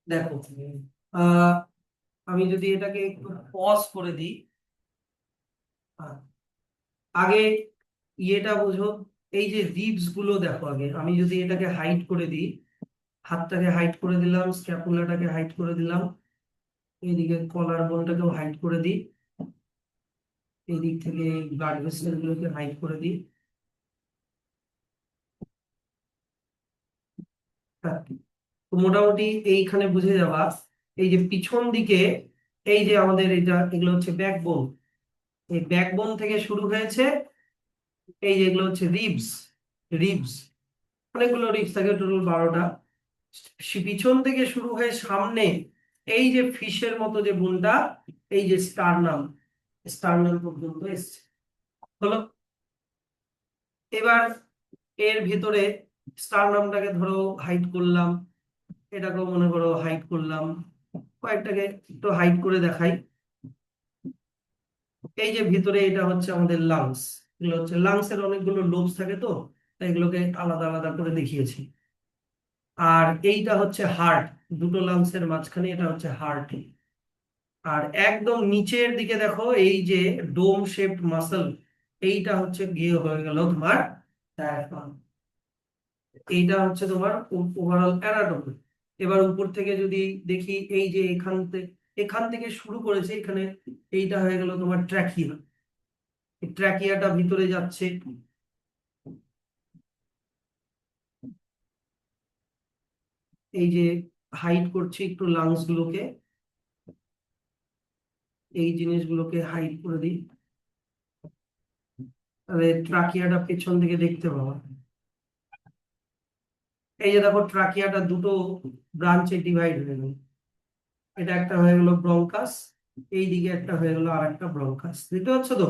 দেখো, আহ, আমি যদি এটাকে একটু পজ করে দিই, আহ, আগে ইয়েটা বুঝো, এই যে রিবস গুলো দেখো, আগে আমি যদি এটাকে হাইড করে দিই, হাতটাকে হাইড করে দিলাম, স্ক্যাপুলাটাকে হাইড করে দিলাম, এইদিকে কলার বোনটাকেও হাইড করে দিই, এই দিক থেকে ব্লাড ভেসেল গুলোকে হাইড করে দিই। হ্যাঁ, তো মোটামুটি এইখানে বুঝে যাওয়া, এই যে পিছন দিকে এই যে আমাদের এটা, এগুলো হচ্ছে ব্যাকবোন, এই ব্যাকবোন থেকে শুরু হয়েছে, এই যে এগুলো হচ্ছে রিবস, রিবস অনেকগুলো রিবস থাকে, টোটাল 12টা। পিছন থেকে শুরু হয়ে সামনে এই যে ফিশের মতো যে বোনটা, এই যে স্টারনাম, স্টারনাম পর্যন্ত এসছে। হলো, এবার এর ভিতরে স্টারনামটাকে ধরো হাইড করলাম, এটাকেও মনে করো হাইড করলাম, কয়েকটাকে একটু হাইড করে দেখাই। এই যে ভিতরে এটা হচ্ছে আমাদের লাংস, এগুলো হচ্ছে লাংসের অনেকগুলো লোবস থাকে, তো তাই এগুলোকে আলাদা আলাদা করে দেখিয়েছি। আর এইটা হচ্ছে হার্ট, দুটো লাংসের মাঝখানে এটা হচ্ছে হার্ট। আর একদম নিচের দিকে দেখো এই যে ডোম শেপড মাসল, এইটা হচ্ছে গিয়ে হয়ে গেল তোমার ডায়াফ্রাম। এইটা হচ্ছে তোমার ওভারঅল অ্যানাটমি। এবার উপর থেকে যদি দেখি, এই যে এখান থেকে শুরু করেছে এখানে, এইটা হয়ে গেল তোমার ট্র্যাকিয়া, ট্র্যাকিয়াটা ভিতরে যাচ্ছে। এই যে হাইড করছে একটু লাংস গুলোকে, এই জিনিসগুলোকে হাইড করে দিই, তাহলে ট্রাকিয়াটা পেছন দিকে দেখতে পাবো। এই যে দেখো ট্রাকিয়াটা দুটো ব্রাঞ্চে ডিভাইড হয়ে গেল, এটা একটা হয়ে গেল ব্রঙ্কাস, এই দিকে একটা হয়ে গেল আর একটা ব্রঙ্কাস, বুঝতে পারছো তো?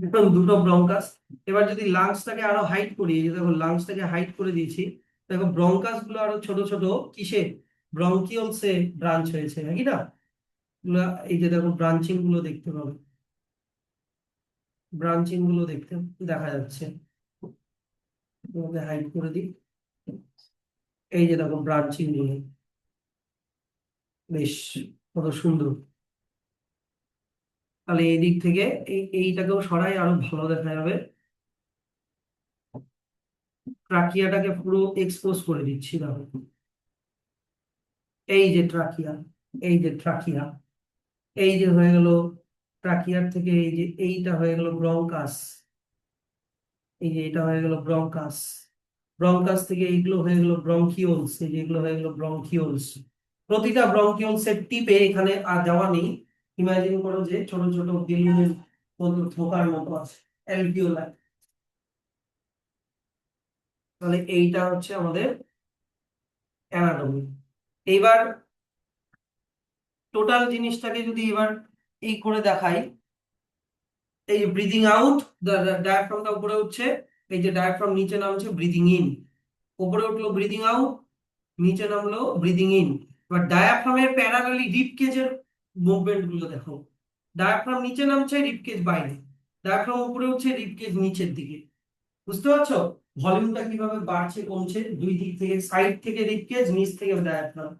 এখন দুটো ব্রঙ্কাস। এবার যদি লাংসটাকে আরো হাইড করি, এই যে দেখো লাংসটাকে হাইড করে দিয়েছি, দেখো ব্রঙ্কাস গুলো আরো ছোট ছোট কিসে, ব্রঙ্কিওলসে ব্রাঞ্চ হয়েছে নাকি না? এই যে দেখো ব্রাঞ্চিং গুলো দেখতে পাবে, ব্রাঞ্চিং গুলো দেখতে দেখা যাচ্ছে, তোমাকে হাইড করে দিই। এই যে দেখো ব্রাঞ্চিং গুলো, বেশ কত সুন্দর। তাহলে এই দিক থেকে এইটাকেও সরাই, আরো ভালো দেখা যাবে। ট্রাকিয়াটাকে পুরো এক্সপোজ করে দিচ্ছি, দেখো এই যে ট্রাকিয়া, এই যে ট্রাকিয়া, এই যে হয়ে গেল ট্রাকিয়ার থেকে, এই যে এইটা হয়ে গেল ব্রঙ্কাস, এই যে এটা হয়ে গেল ব্রঙ্কাস, ব্রঙ্কাস থেকে এইগুলো হয়ে গেল ব্রঙ্কিওলস, এই যে এগুলো হয়ে গেল ব্রঙ্কিওলস। প্রতিটা ব্রঙ্কিওলসের টিপে এখানে আর যাওয়া নেই, ইমাজিন করো যে ছোট ছোট বেলুনের মতো থোকার মতো আছে, অ্যালভিওলাই। তাহলে এইটা হচ্ছে আমাদের অ্যানাটমি। এইবার টোটাল জিনিসটাকে যদি এবার এই করে দেখাই, এই যে ব্রিদিং আউট, ডায়াফ্রামটা উপরে উঠছে, এই যে ডায়াফ্রাম নিচে নামছে, ব্রিদিং ইন, উপরে উঠলো ব্রিদিং আউট, নিচে নামলো ব্রিদিং ইন। এবার ডায়াফ্রামের প্যারালালি রিব কেজের মুভমেন্ট গুলো দেখো, ডায়াফ্রাম নিচে নামছে, রিব কেজ বাইরে, ডায়াফ্রাম উপরে উঠছে, রিব কেজ নিচের দিকে। বুঝতে পারছো ভলিউমটা কিভাবে বাড়ছে কমছে, দুই দিক থেকে, সাইড থেকে রিব কেজ, নিচ থেকে ডায়াফ্রাম।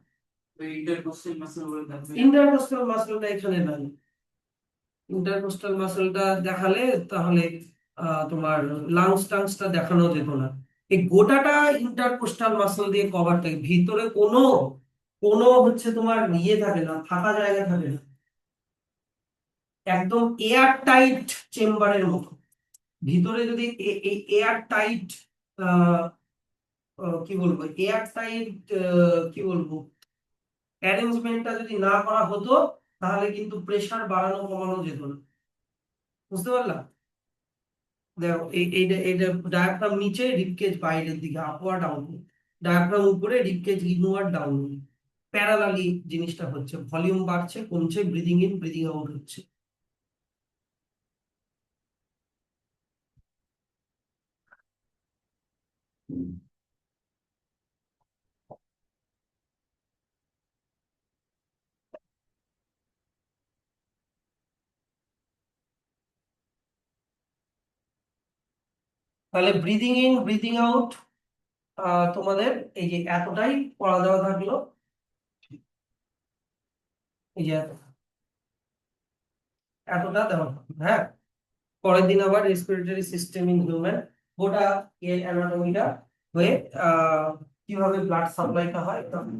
ইন্টারকোস্টাল মাসল বলে থাকবে। ইন্টারকোস্টাল মাসলটা এখানে নাই, ইন্টারকোস্টাল মাসলটা দেখালে তাহলে তোমার লাংস টাংসটা দেখানো যেত না। এই গোটাটা ইন্টারকোস্টাল মাসল দিয়ে কভার থাকে, ভিতরে কোনো কোনো হচ্ছে তোমার ইয়ে থাকে না, ফাঁকা জায়গা থাকে না, একদম এয়ার টাইট চেম্বারের মতো। ভিতরে যদি এই এয়ার টাইট, কি বলবো, এয়ার টাইট, কি বলবো, অ্যারেঞ্জমেন্টটা যদি না করা হতো, তাহলে কিন্তু প্রেসার বাড়ানো কমানো যেত না। বুঝতে পারলাম? দেখো এইটা এইটা ডায়াফ্রাম নিচে, রিবকেজ বাইরের দিকে, আপওয়ার্ড ডাউনওয়ার্ড, ডায়াফ্রাম উপরে, রিবকেজ ইনওয়ার্ড ডাউনওয়ার্ড, প্যারালালি জিনিসটা হচ্ছে, ভলিউম বাড়ছে কমছে, ব্রিদিং ইন ব্রিদিং আউট হচ্ছে। তাহলে ব্রিদিং ইন ব্রিদিং আউট তোমাদের এই যে এতটাই পড়া দেওয়া থাকলো, এই যে এতটা দেওয়া থাকলো। হ্যাঁ, পরের দিন আবার রেসপিরেটরি সিস্টেম ইন হিউম্যান গোটা এর অ্যানাটমিটা হয়ে কিভাবে ব্লাড সাপ্লাইটা হয় তখন